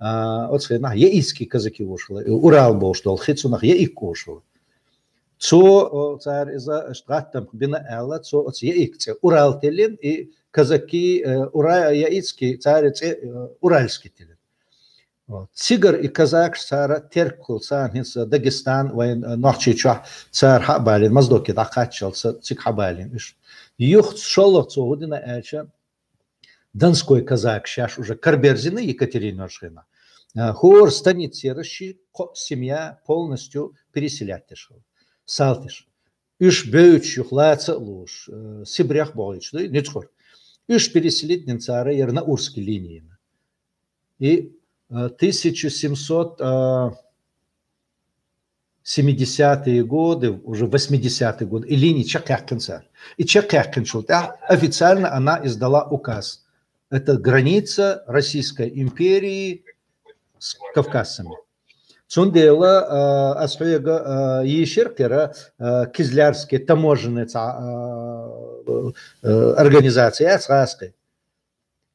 оцхена яицки казаки ушла, Урал боштол, хитсунах яик ушла. Цо цар иза штратам бина элла, цо оц яикце Урал телин и казаки яицки царице уральский телин. Цигар и казак цара теркул цар хинс Дагестан вайн нахчича цар хабалин маздоки дакачал цик хабалин иш. Юх шоло цо година элча Донской казак сейчас уже Карберзина Екатерина Шхина. Хор станицы расщи семья полностью переселять решил. Салтиш. Иш беуч юхлаца луж. Сибрях боич. Не цхор. Иш переселить ненцара Ярнаурской линии. И 1770-е годы, уже 80-е годы, и линии Чакякинцар. И Чакякинчул. Официально она издала указ. Это граница Российской империи с кавказцами. Цундела асфега ешеркера кизлярские таможенные организации ацраской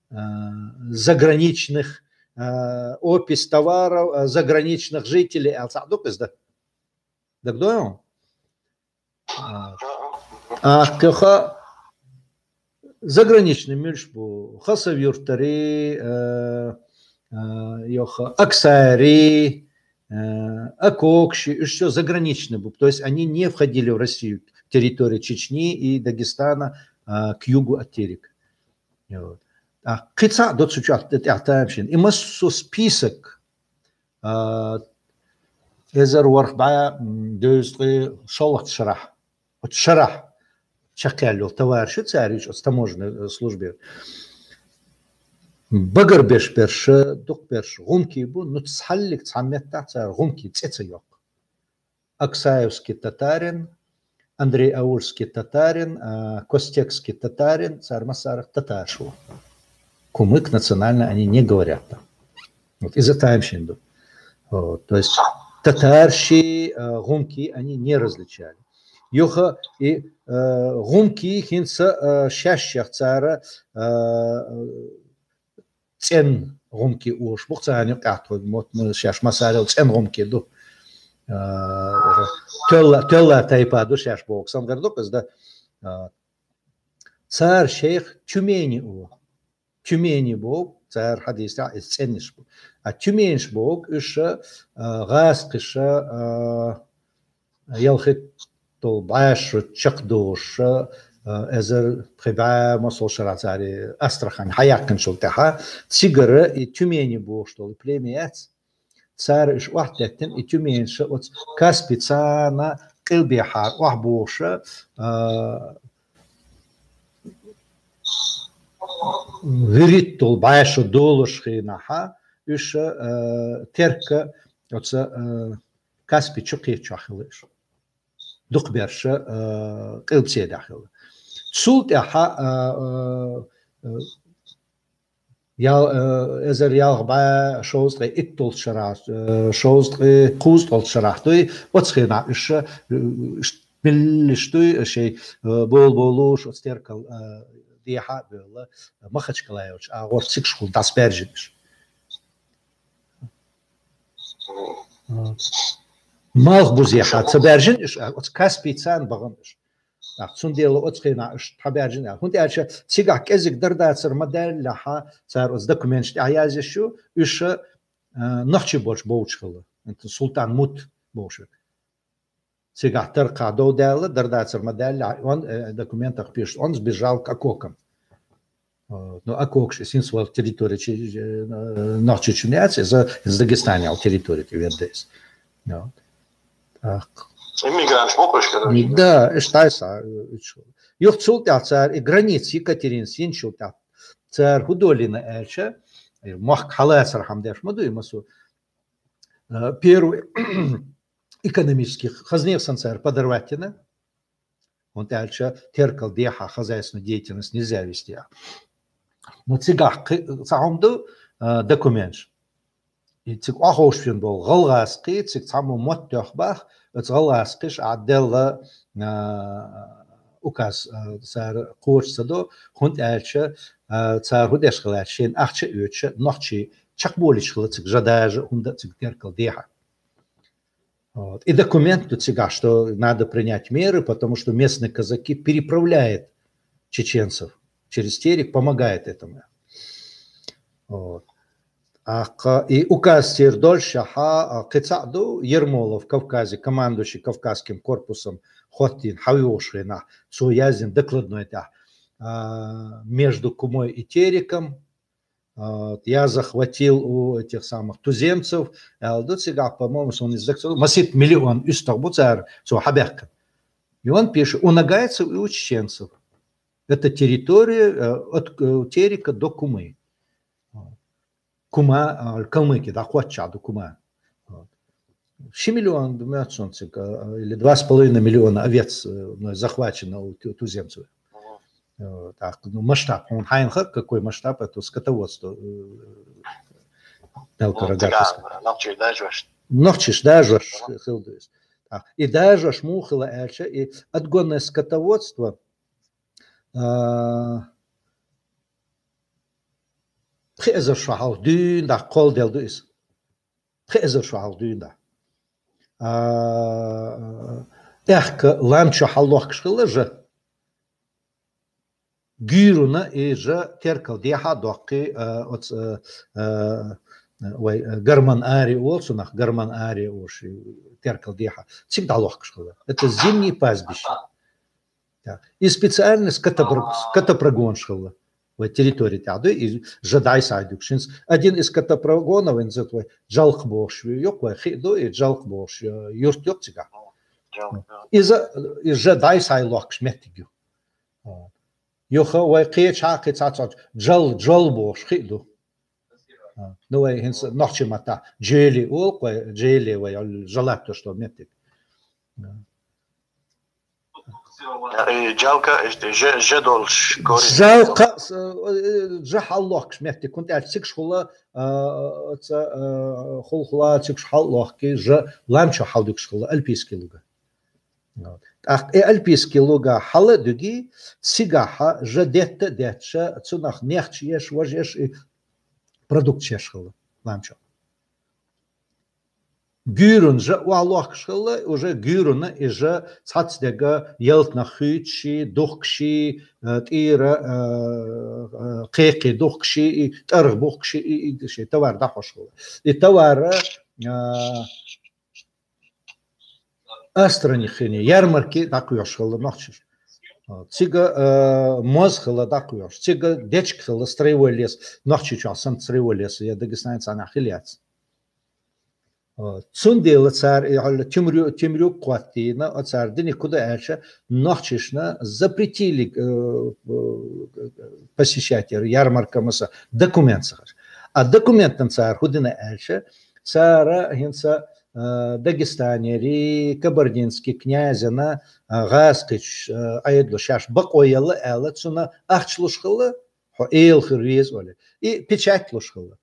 заграничных опись товаров заграничных жителей алсадупис да кто он? Каха заграничный мюльшбу, хасавюртари, аксари, акокши, и все заграничный был. То есть они не входили в Россию, территорию Чечни и Дагестана к югу от Терек. Кица до цучат атамшин. И массу список эзер вархба дözлы шолот шарах. Вот шарах. Чакалил товарищ царич от таможенной службе. Багарбеш перше, дух перше, гумки бу, ну цхаллик цаммета цар гумки цецайок. Аксаевский татарин, Андрей Аульский татарин, Костекский татарин, царь Масарах татаршу. Кумык национально они не говорят там. Вот из-за таимщинду. То есть татарщи, гумки они не различали. Йоха и гумки хинца шащах цара цен гумки уж бухцани катвой мот шаш масарил цен гумки ду тэлла тайпаду шаш боксам гордоказ да цар шейх Тюмени бог цар хадиса из ценниш а Тюмениш бог иша газ киша ялхит то башу чакдош эзер прибая масолшаратари Астрахань хаякн шултаха цигара и Тюмени бог что племяц цар иш вахтектен и Тюменш от Каспицана кылбиха вахбоша верит то башу долошхинаха иш терка от Каспи чукечахлыш дух берша кылбсе дахыл султ яха я эзер ялба шоустры иттол шарас шоустры кустол шарах той отсхена иш билиштой шей болуш отстеркал диха бела махачкалайоч а горцик шкул дасбержиш Малх бузеха цабержин от Каспийцан багамш. Цундела отсхина табержин. Хунт ача цигак кезик дардацер модель лаха цар с документ аязишу уша нахчибоч боучхыла. Это султан мут боушек. Цигак тарка додела дардацер модель он документах пишет. Он сбежал к ококам. Но ококши синсвал территории нахчичуняц из Дагестана территории вердес. Иммигрант мопошка. Да, штайса. Юх цултя цар и границ Екатерин синчултя цар худолина эльча мах халасар хамдеш маду имасу первый экономический хазневсан цар подорватина он эльча теркал деха хозяйственную деятельность нельзя вести. Но цигах цаумду документ. И цик ахошфин бол галгаски цик цаму моттохбах цгалгаскиш адделла указ цар коч садо хунд эльче цар худеш хлашин ахче үче ночи чакболич хлацик жадаже хунда циктеркал деха. Вот. И документ тут всегда, что надо принять меры, потому что местные казаки переправляют чеченцев через Терек, помогает этому. Вот. И указ Сердольшаха Кицаду Ермолов в Кавказе, командующий Кавказским корпусом Хотин Хавиошина, Суязин, докладной это между Кумой и Тереком. Я захватил у этих самых туземцев, по-моему, он из Масит миллион Истахбуцар, и он пишет, у нагайцев и у чеченцев. Это территория от Терека до Кумы. Кума, Калмыки, да, Хуачаду, Кума. 6 миллионов, или 2,5 миллиона овец захвачено у туземцев. Так, ну, масштаб, он хайнха, какой масштаб, это скотоводство. Нохчиш даже, и даже шмухала эльча, и отгонное скотоводство Пхезер шахал дюн да кол дел дуис. Пхезер шахал дюн да. Эхка ламчо халлох кшхила же. Гюруна и же теркал деха доки от гарман ари олсунах гарман ари уж теркал деха. Всегда лох кшхила. Это зимний пастбище. И специально скотопрогон шхила. В территории тяды и жадай сайдукшинс. Один из катапрогонов, он называет Джалхбош, ёква хидо и Джалхбош, юрт ёктига. И жадай сайлок шметигю. Ёха вай кечаки цацач Джалбош хидо. Ну вай хинс нохчимата джели олква джели вай жалакто что метиг. Жалко, жедолш. Жалко, жахаллох шметти. Кунт альцик шхула, хулхула цик шхаллох ки ж ламчо халдук шхула альпийский луга. Ах, альпийский луга хала дуги сигаха жадетта детша цунах нехчеш важеш и продукт чешхула ламчо. Гюрун же у Аллах шхала уже гюруна и же цацдега елтнахучи духши тира кеки духши и тарбухши и ши товар дахошхала. И товара астранихини ярмарки дакуешхала нахчиш. Цига мозхала дакуеш. Цига дечхала строевой лес нахчичал сам строевой лес. Я дагестанец анахилец. Цундела цар Тимрюк Куатина, цар Дени куда эльча, нохчишна запретили посещать ярмаркам документах. А документам цар Худина эльча, цара гинца Дагестанери, Кабардинский князина, Гаскич, Айдлу Шаш, Бакояла Элла, Цуна Ахчлушхала, Эйлхирвиз, и печать лушхала.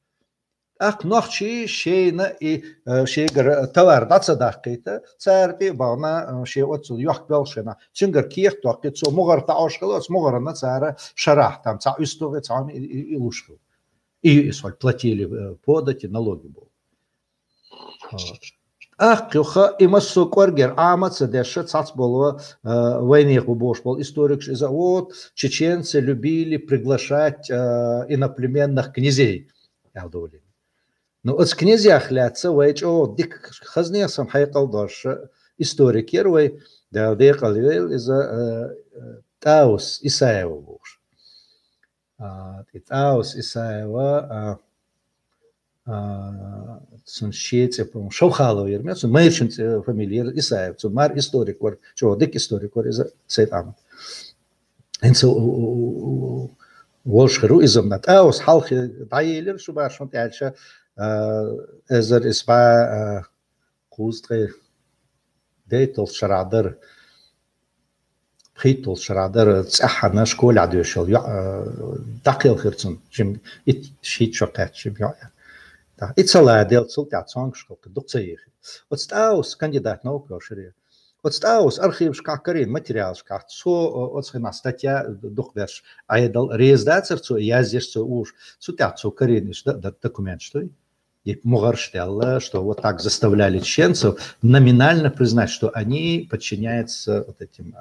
Ах нохчи шейна и шейгар товар дацадахкита царти бана шей отсул яхбелшена чингар киех тоқит мугар таашхала мугарна цара шарах там ца истове цам и лушху и сваль платили подати налоги был. Ах кюха и массу коргер амаца дешет цац было войне хубош был историк из вот чеченцы любили приглашать иноплеменных князей. Я доволен. Но от князя хляться, вайч, о, дик хазне сам хайкал даш историк ервай, да декал из Таус Исаева буш. Таус Исаева сон шеце, по-моему, Шаухалов ермет, сон мэрчент фамилия Исаев, сон мар историк вар, чего дик историк вар из Сейтам. Энцо волшхеру изомнат. Таус халхи дайлер шубашон тяльша. Ezer is bij koestре deetel schrader Pritel schrader tsahana школа дешел я дакел херцун жим ит шит шокат жим я да ит сала дел цултат сонг школ дукцеих вот стаус кандидат наук шире Вот стаус архив шках карин материал шках цо от схема статья духверш айдал реиздацер цо я здесь цо уж цо тя цо карин документ что и Мугарштелла, что вот так заставляли чеченцев номинально признать, что они подчиняются вот этим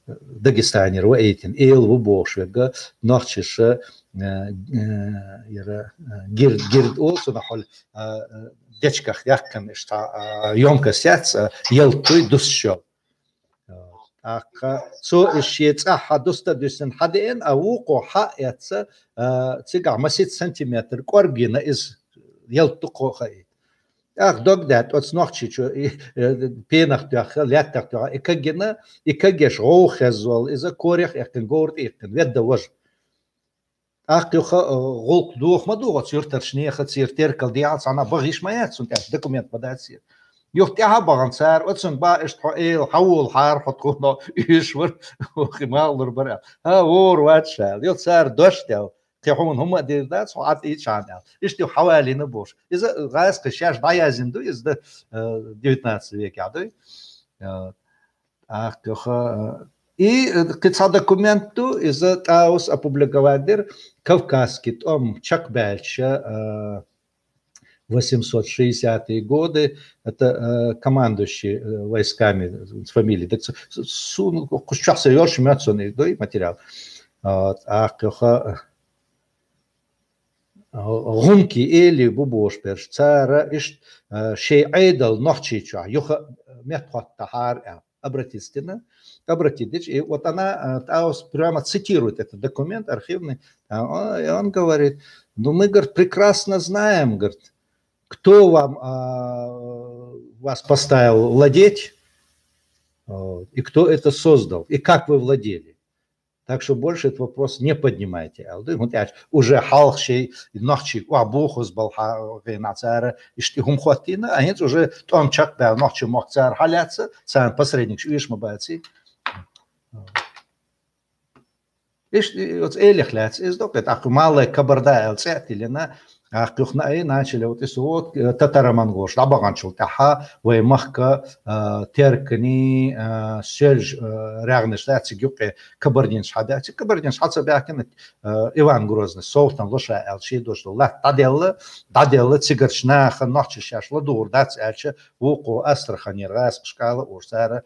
Дагестанер, Эйтин, Эйл, Вубошвега, Норчиша, Гирд Олсу, нахоль, дечках яками, что емкость елтой дусчо. So ist حدوستا دوستن حدين أوقو حائتة تيجا مسيت سنتيمتر قربينا إز يلتقو خي دوك دات أتس نحشي شو بينك تأخذ لا تأخذ إكجنا إكجش روح زول إذا كوريخ إكن جورد إكن ويد وجه يخ غلق دوخ ما دوخ تصير ترشنيه تصير تركل ديال أنا بغيش ما يتصير دكومنت بدأ تصير يختها بغنسار وتسن با إشتحيل حول حار حطونا يشور وخمال لربرا ها وور واتشال يتصار دوشتل تحون هم ديردات ساعات إيش عندل إشتي حوالي نبوش إذا غاز قشاش ضيازين دو إذا 19 век عدوي И кица документу из-за таус опубликовали Кавказский том Чакбельча 860-е годы, это командующий войсками с фамилией. Сейчас ее шмется материал. Гумки или бубошперш цара иш шей айдал нохчича юха метхот тахар обратитесь, и вот она таус прямо цитирует этот документ архивный, и он говорит, ну мы, говорит, прекрасно знаем, говорит, кто вас поставил владеть, и кто это создал, и как вы владели. Так что больше этот вопрос не поднимайте. Уже халхшей, ночи, абухус балха, вейнацара, и штигум хватина, а нет, уже том чакбел, ночи мог цар халяться, цар посредник, видишь, мы бойцы. И вот элих ляц, из дока, так малая кабарда элцетилина, أخذنا ناشله وتسوق تترمنغوش طبعاً شو تها ويمخك تركني سيرج رغنش لا تسيقك كبرنيش حدا كبرنيش حتى بيحكي إيوان غروزن صوتنا لوشة الشيء دوش لا تعدل تسيقرشنا خنوحش شاش لدور دات ألش وقو أسترخني راس شكالة ورسارة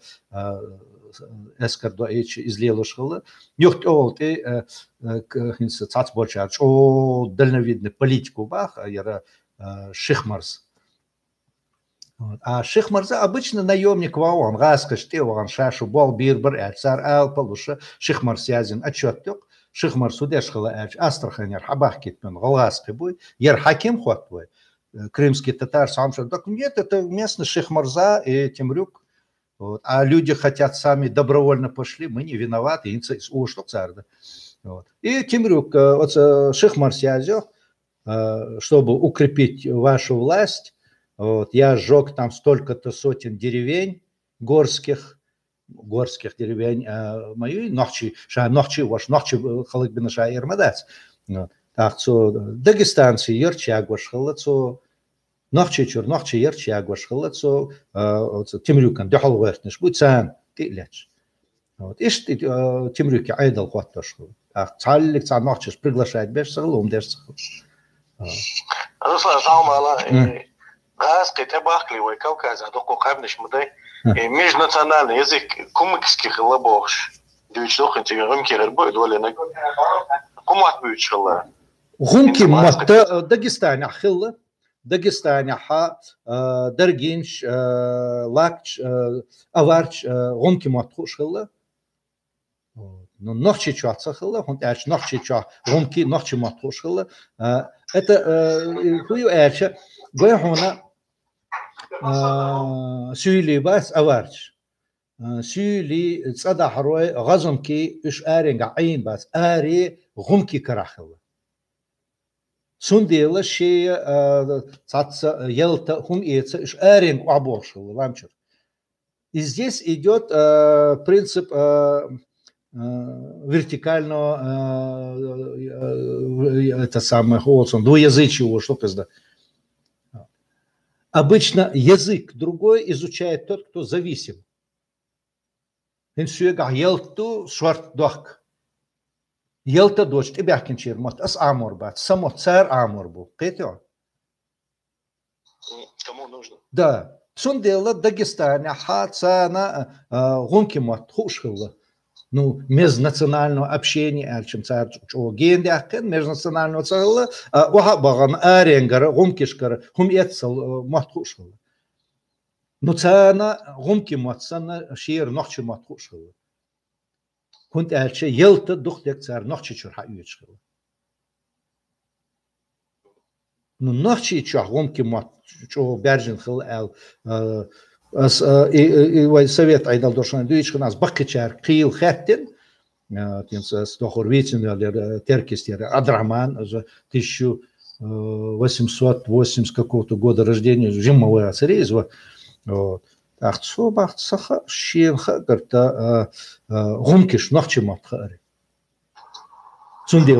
اسكردو ايش излелышылы юхт олты хинс цац больше о дальновидную политику бах яра Шихмарс. А Шихмарза обычно наемник ваон раскаш те ваон шашу бол бирбер эльцар алпалуша Шихмарс язин отчетток Шихмарс удешхала эльч Астраханер хабах китмен галаски бой яр хаким хватвой крымский татар сам что так нет, это местный Шихмарза и Темрюк. Вот. А люди хотят сами добровольно пошли, мы не виноваты, что царь. Вот. И Темрюк, вот Шихмарс язё, чтобы укрепить вашу власть, вот, я сжег там столько-то сотен деревень горских деревень, мою ночи ваш ночи халыкбина шаир мадас. Так что дагестанцы ерчак ваш халацо ночи ерчак ваш халацо Темрюкан дохал вертнеш будь сан тилач. Вот иш Темрюки айдал хватташ. Так цаллик ца ночи приглашает без салом дерс. Руслан Жамала газ кетебахли вой Кавказа доко кабнеш мудай межнациональный язык кумыкских лабош дючлох интеграм кирер бой долена кумат бючла гумки матта Дагестане хилла Дагестане ха Даргинш лакч аварч гумки матхуш хилла но ночи чаца хилла он ач ночи ча гумки ночи матхуш хилла это хую ача гойхона سيلي بس أورش سيلي صدا حروي غزم كي إش آرين عين بس آري غم كي كراخل سنديلا شيء صات يلتا هم إيتس إش آرين عبوش لامشر. И здесь идет принцип вертикального это самое двуязычного, что пизда. Обычно язык другой изучает тот, кто зависим. Елту швартдох. Елта дочь, и бяхкинчир, мот, ас амурбат, само царь амурбу. Кетё? Кому нужно? Да. Сундела Дагестане, хацана гонки мот, хушхила. Ну, межнационального общения, альчим царь чогендяхкен, межнационального царла, баган аренгара, гонкишкара, хум ецал мот хушхила. Ну, цана гонки мот, цана шир ночи мот хушхила. كنت قال شيء يلت دختك صار نحكي شو حقيقة شغله نحكي شو ممكن ما شو بيرجن خل أس وسويت عيد الدرشان دويش خلاص بقى شهر قيل خاتن تنس استخوريتين على تركيستير عبدالرحمن از 1880 какого-то года рождения жимовая царизва أختصو بعض صخ شين خقرتا غمكش نحكي ما تخاري تندي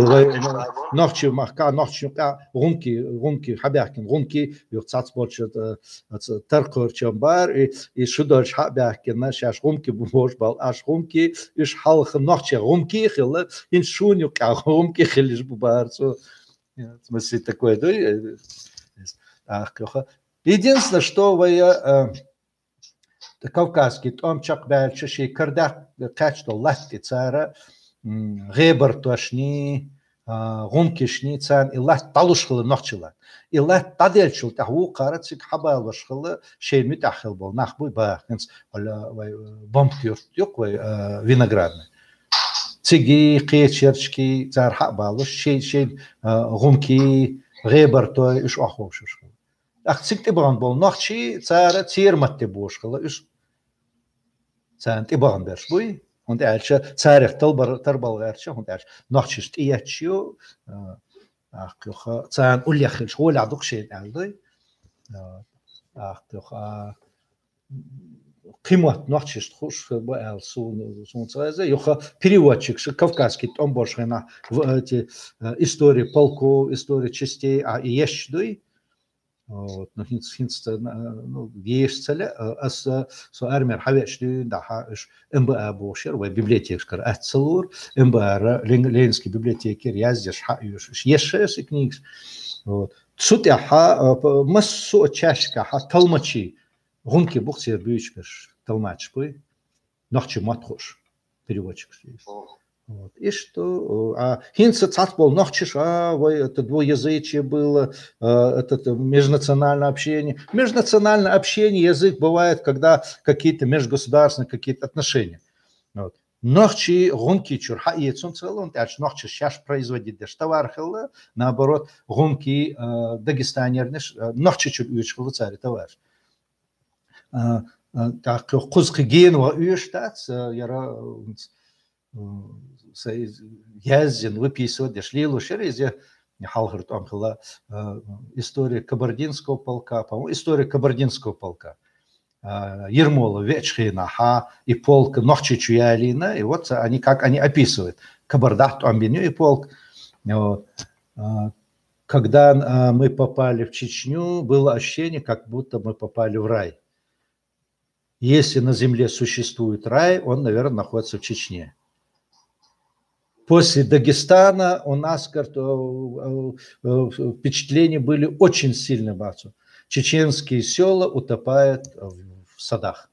نحكي ما كا نحكي كا غمكي حبيحكن غمكي يقصات بولشت ترقر شمبار يشدرش حبيحكن شاش غمكي بوش بال أش غمكي إيش حالخ نحكي غمكي خلا إن شونيو كا غمكي خليش ببار سو смысле такое да единственное что вы Кавказский томчак бельче ши кардак качто латти цара гебер тошни гумкишни цан и лат талушхлы нохчила и лат таделчул таху карацик хабал вашхлы шейми тахил бол нахбуй бахнс вала бомбкюр yok вай виноградный циги кечерчки цар хабал шей гумки гебер то иш ахошш أخذت تبغان بول نحشي صار تصير ما تبوش خلا إيش سان تبغان برش بوي هند عارش صار تربل غيرش هند عارش نحشي تياتشيو أخذ سان قول يا أخي شو لعدوك شيء عندي أخذ قيمة نحشي تخش بقى سون صار يخا переводчик кавказский он больше на эти истории полку истории частей а есть дой вот но хинста ну есть цель со армия хавешты да хаш мба бошер в библиотекарь ацлур мба ленинский библиотекарь яздиш хаюш ешес книг вот сутя ха массу чашка ха талмачи гонки бухсер бючкаш талмач пой нахчи матхош переводчик вот. И что? Хинца цатбол нахчиш, это двуязычие было, это межнациональное общение. Межнациональное общение, язык бывает, когда какие-то межгосударственные какие-то отношения. Вот. Нахчи гонки чурха и цунцелон, тач нахчи щаш производит деш товар хелла, наоборот гонки дагестанернеш нахчи чур уйчхлу царь товар. Так кузки ген ва уйштац яра Язин выписывает, дошли лучше, Халхарт Амхала, история Кабардинского полка, по-моему, история Кабардинского полка. Ермола, Вечхина, Ха и полк Нохчичуялина, и вот они, как они описывают. Кабардат, Амбиню и полк. Вот. Когда мы попали в Чечню, было ощущение, как будто мы попали в рай. Если на земле существует рай, он, наверное, находится в Чечне. После Дагестана у нас впечатления были очень сильные. Чеченские села утопают в садах.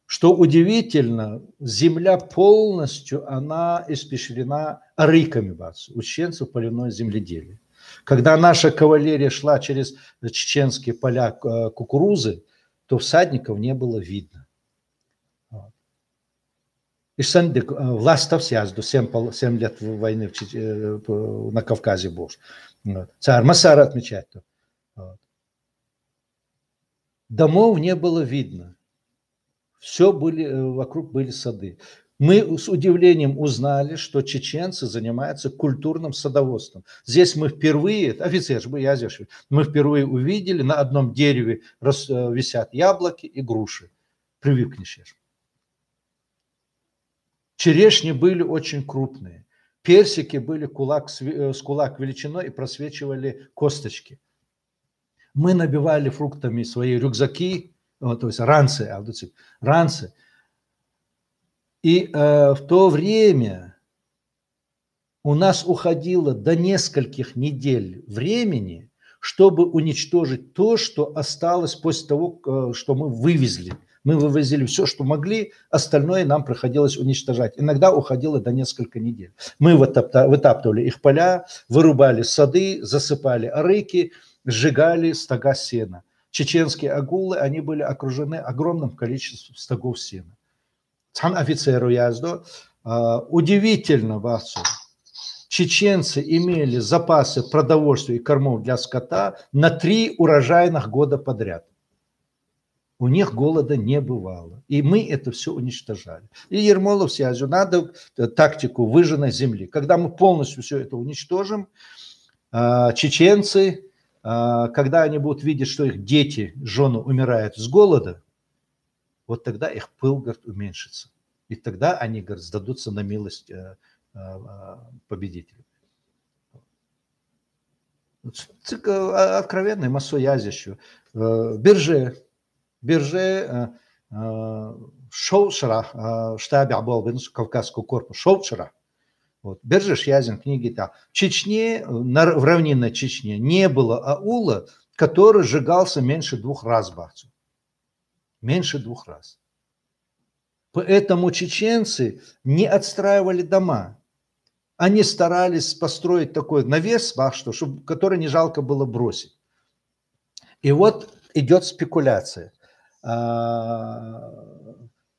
Что удивительно, земля полностью она испещрена арыками. У чеченцев поливное земледелие. Когда наша кавалерия шла через чеченские поля кукурузы, то всадников не было видно. И власть съезду 7 лет войны на Кавказе был. Царь Масар отмечает. Домов не было видно. Все вокруг были сады. Мы с удивлением узнали, что чеченцы занимаются культурным садоводством. Здесь мы впервые, офицер, мы впервые увидели, на одном дереве висят яблоки и груши. Привыкнешь. Черешни были очень крупные. Персики были с кулак величиной и просвечивали косточки. Мы набивали фруктами свои рюкзаки, то есть ранцы. И в то время у нас уходило до нескольких недель времени, чтобы уничтожить то, что осталось после того, что мы вывезли. Мы вывозили все, что могли, остальное нам приходилось уничтожать. Иногда уходило до нескольких недель. Мы вытаптывали их поля, вырубали сады, засыпали арыки, сжигали стога сена. Чеченские агулы, они были окружены огромным количеством стогов сена. Цан офицеру язду. Удивительно, Вацу, чеченцы имели запасы продовольствия и кормов для скота на 3 урожайных года подряд. У них голода не бывало. И мы это все уничтожали. И Ермолов связью надо тактику выжженной земли. Когда мы полностью все это уничтожим, чеченцы, когда они будут видеть, что их дети, жены умирают с голода, вот тогда их пыл, говорит, уменьшится. И тогда они, говорит, сдадутся на милость победителю. Откровенный массоязищу. Бирже Шоушера, штабе Аболбинс, Кавказского корпуса, Шоушера. Вот. Бирже Шьязин, книги там. В Чечне, в равнинной Чечне не было аула, который сжигался меньше 2 раз, бахцу. Меньше 2 раз. Поэтому чеченцы не отстраивали дома. Они старались построить такой навес, который не жалко было бросить. И вот идет спекуляция.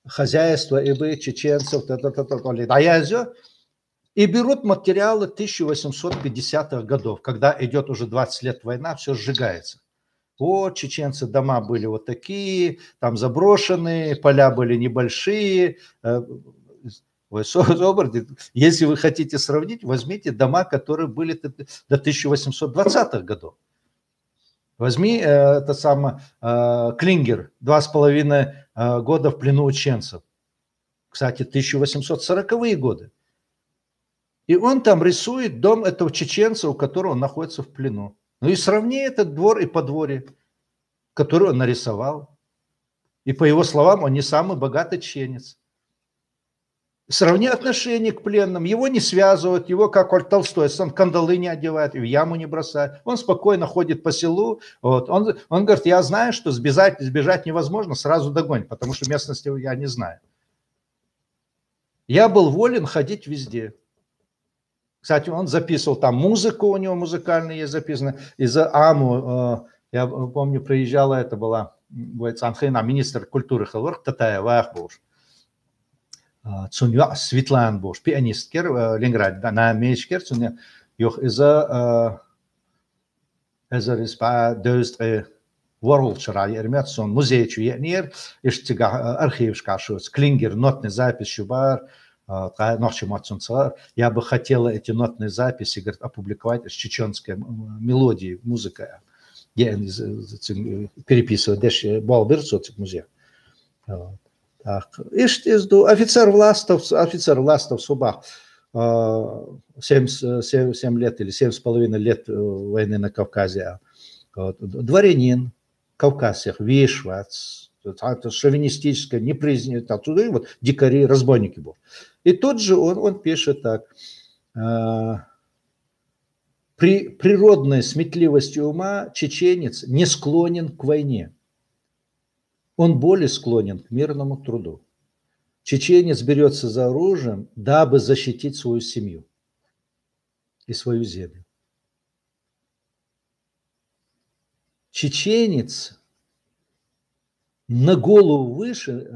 Хозяйство чеченцев, и берут материалы 1850-х годов, когда идет уже 20 лет война, все сжигается. Вот чеченцы, дома были вот такие, там заброшенные, поля были небольшие. Если вы хотите сравнить, возьмите дома, которые были до 1820-х годов. Возьми это самое Клингер, 2,5 года в плену у чеченцев. Кстати, 1840-е годы. И он там рисует дом этого чеченца, у которого он находится в плену. Ну и сравни этот двор и подворье, который он нарисовал. И по его словам, он не самый богатый чеченец. Сравни отношение к пленным. Его не связывают, его, как Толстой, он кандалы не одевает, в яму не бросает. Он спокойно ходит по селу. Вот. Он говорит, я знаю, что сбежать невозможно, сразу догонь, потому что местности я не знаю. Я был волен ходить везде. Кстати, он записывал там музыку, у него музыкальная есть записано. Из-за Аму, я помню, приезжала, это была министр культуры Халварх Татаева Ахбуш. Цунья Светлан Буш, пианисткер, Ленинград, на мечкер, цунья, йох из-за респа дöstre Ворлчера, ермет сон музей чуенер, иштига архив шкашуц, Клингер, нотный запись шубар, я бы хотела эти нотные записи, говорит, опубликовать с чеченской мелодией, музыкой. Я переписываю, дальше Балберцо, музей. Офицер Властов Субах, 7 лет или 7,5 лет войны на Кавказе. Дворянин, Кавказцев, Вишвац, шовинистическое, непризнанное, оттуда вот дикари, разбойники был. И тот же он пишет так. При природной сметливости ума чеченец не склонен к войне. Он более склонен к мирному труду. Чеченец берется за оружием, дабы защитить свою семью и свою землю. Чеченец на голову выше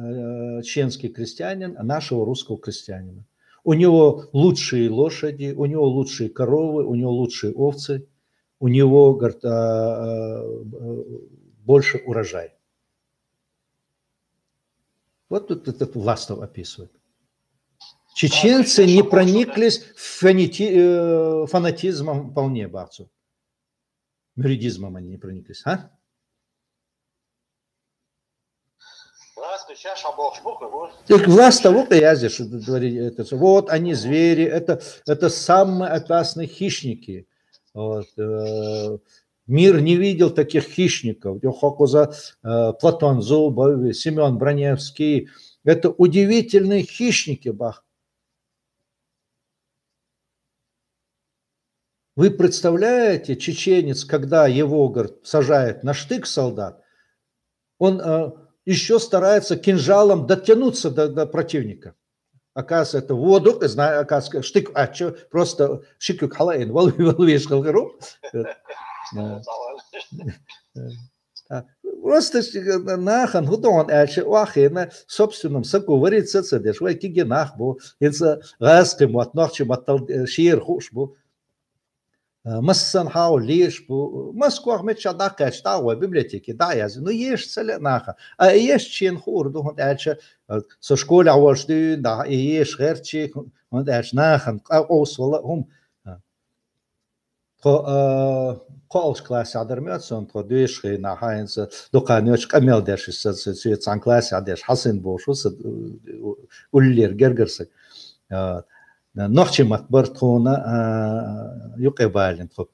чеченский крестьянин нашего русского крестьянина. У него лучшие лошади, у него лучшие коровы, у него лучшие овцы, у него, говорит, больше урожай. Вот тут этот Властов описывает. Чеченцы не прониклись фанатизмом вполне, бацу. Мюридизмом они не прониклись, а? Власть того, я здесь говорю, вот они звери, это самые опасные хищники. Вот. Мир не видел таких хищников. Платон Зубов, Семен Броневский. Это удивительные хищники, бах. Вы представляете, чеченец, когда его, говорит, сажает на штык солдат, он еще старается кинжалом дотянуться до противника. Оказывается, это воду, знаю, оказывается, штык, просто шикюк халаин, волвиш халгару. Просто нахан худон эльше вахина собственном соку варится цедеш, вай кигенах бу, инса гаским вот ночи матал шир хуш бу. Массан хау лиш бу, Москва ахмет шадака штауа библиотеки, да я, ну ешь целе наха, а ешь чин хур духон эльше со школы аваршты, да ешь герчи, он эльш нахан, освала хум. College class adermiatson tro duishri na heinz dokanoch kamel dersh sit san class adesh hasin boshus ullir gergerse nochchimat bartona yuqebalin tro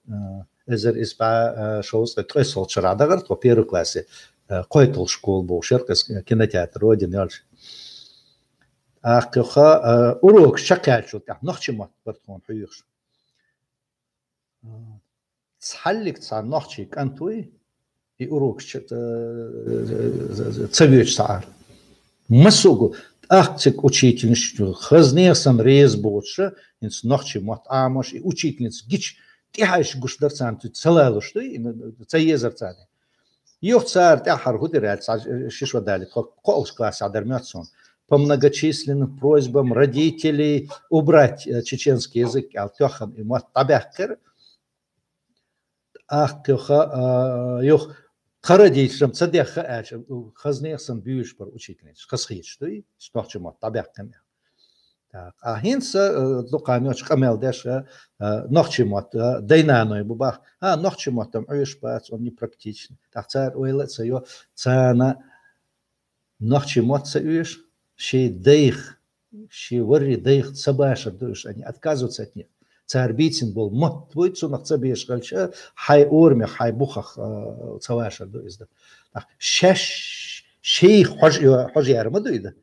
ezer isba shows tresol chradagar tro первый классе qoytul школ бошер кинотеатр один ялш ахха урок шакалчу та nochchimat barton huyush Цхаллик цар нохчи кантуи и урок цевич цар. Масугу ахцик учительниц хазнесан рез больше инс нохчи мот амош и учительниц гич тихайш гушдарцан tu целалуш ты цаезерцане. Ёх цар тахар худерал шишва дали колс класс адермёцон по многочисленным просьбам родителей убрать чеченский язык алтёхан и мот табяхкер Ёх харадичрам цадеха эч хазнесан бюшпар учительниц хасхич что и нохчима табяхками. Так хинса дуканёч камелдеш нохчима дайнаной бубах нохчима там уйшпац он непрактичный. Так цар ойлется ё цана нохчима цаюш ши дейх ши вори дейх цабаша душ они отказываются от них. Царь Битин был мот твойцу на цабеш гальча хай орме хай бухах цаваша до изда. Шеш шейх хож ярма до изда.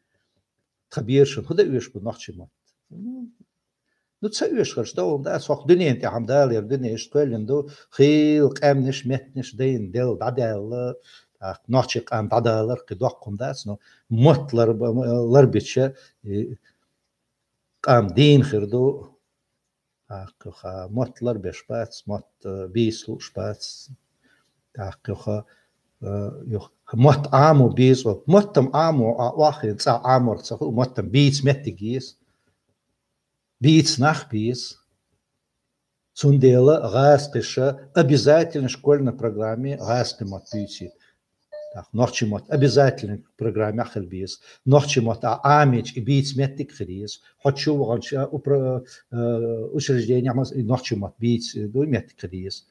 Хабиршин худа уйш бу нахчима. Ну цаюш гальч да он да сох дунен те хамдал ер дунен штвелен до хил камнеш метнеш дейн дел дадал нахчик ам дадалар кидоққум дас но мотлар ларбича ам дин хирдо Motlar bespats, mot bislu spats, mot amo bislu, motam amo wachin sa amor sa motam beats mettigis, beats nach bis, Цундела гастыша обязательно в школьной программе гастымот пьюти. Нохчимот обязательно в программе ахельбис, нохчимот амич и бить метик хрис, хочу вообще учреждение нохчимот бить до метик хрис.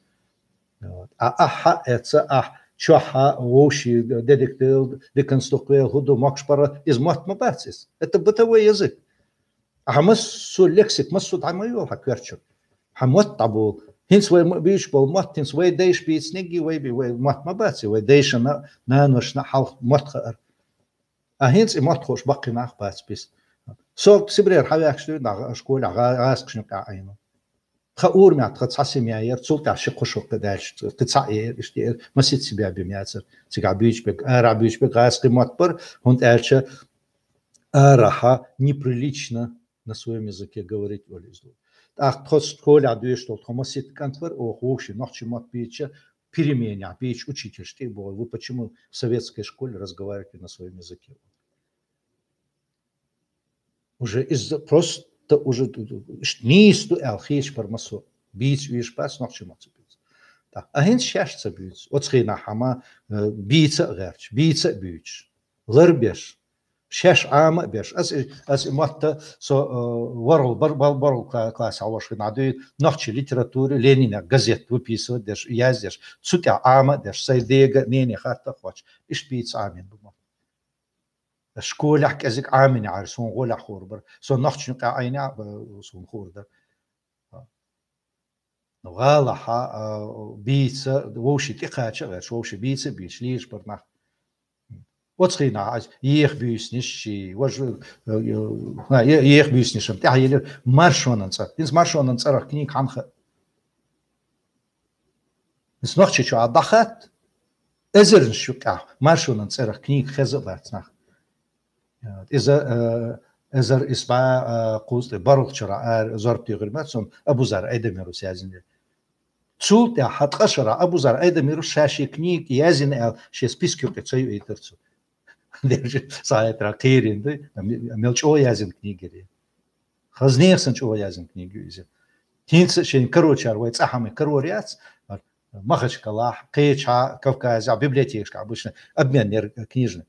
Аха это чоха воши детектив деконструктуя худу макшпара из матмабацис. Это бытовой язык. Массу лексик, массу тамайо хакверчу. Хамот табу. Hins way bish bol mat hins way deish bi sniggy way bi way mat mabatsi way deish na nanush na hal mat khar hins mat khosh baqi nach bats bis so sibrer hayak shtu na shkol gas khshnu ka ayno khaur mat khatsasi miayer sulta shiqshuq qadash tsair ishtir masit sibia bi miatser tsiga bish bi ara bish bi gas qimat par und elche araha неприлично на своем языке говорить олизду. Ах, школе адуештол, томасит кантвер, охуши, нохчимат пича, переменя, пич учитель, что было. Вы почему в советской школе разговариваете на своем языке? Уже из-за просто уже нисту элхиш пармасо, бич виш пас нохчимат цепить. Так, а хин шаш цепить. Отсхина хама бица герч, бица бич, лербеш. Шеш ама беш as матта со ворл класс авашки надо ночи литературы Ленина газет выписывать деш яздеш цутя ама деш сайдега нене харта хоч ишпиц амин бу школах язык амин арсон гола хорбер со ночи айна сон хорда غالحة بيتسا ووشي تقاتش غير ووشي بيتسا بيش ليش برنا وتخينا عايز يخ بيسنيشي وج يخ بيسنيشم تاعي مارشون انصر إنس مارشون انصر كنيك عنخ إنس نوختش شو عضخت إزر نشوكا مارشون انصر كنيك خزبات نخ إذا إسمع قوس برغ شرع زرت يغرمتهم أبو زر أيدميرو سيازين تسول تاع حد قشرة أبو زر أيدميرو شاشي كنيك يازين شي سبيسكيو كتسيو إيترسو صحيح ترى كيرين دي ملش أو يازين كنيجري خزنير سنش أو يازين كنيجي إذا تينس شين كروتشار ويتصحم كروريات ما خش كلاح قيتشا كوكاز بيبليوتيك كابوشنا أبمن نير كنيجنا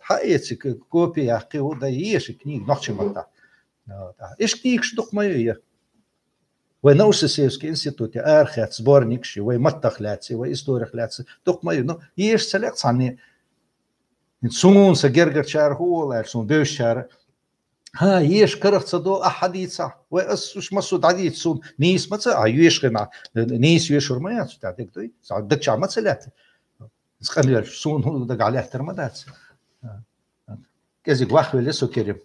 حقيقة كوبي يا أخي وده يش كنيج نحكي مقطع إيش كنيج شدق ما هي ونوسسيوسكي إنستيتوتي أرخيات سبورنيكشي ومتخلاتسي وإستورخلاتسي دق ما هي يش سلكت عني سون سجرجر شار هو سون دوش شار ها يش كرخت صدو أحاديث وأس وش مسود عديد سون نيس مثلا يش غنا نيس يشور ما ياتو تعدك دوي صعدك شع مثلا سخمير سون هو دق عليه احترامات كذي واحد لسه كريم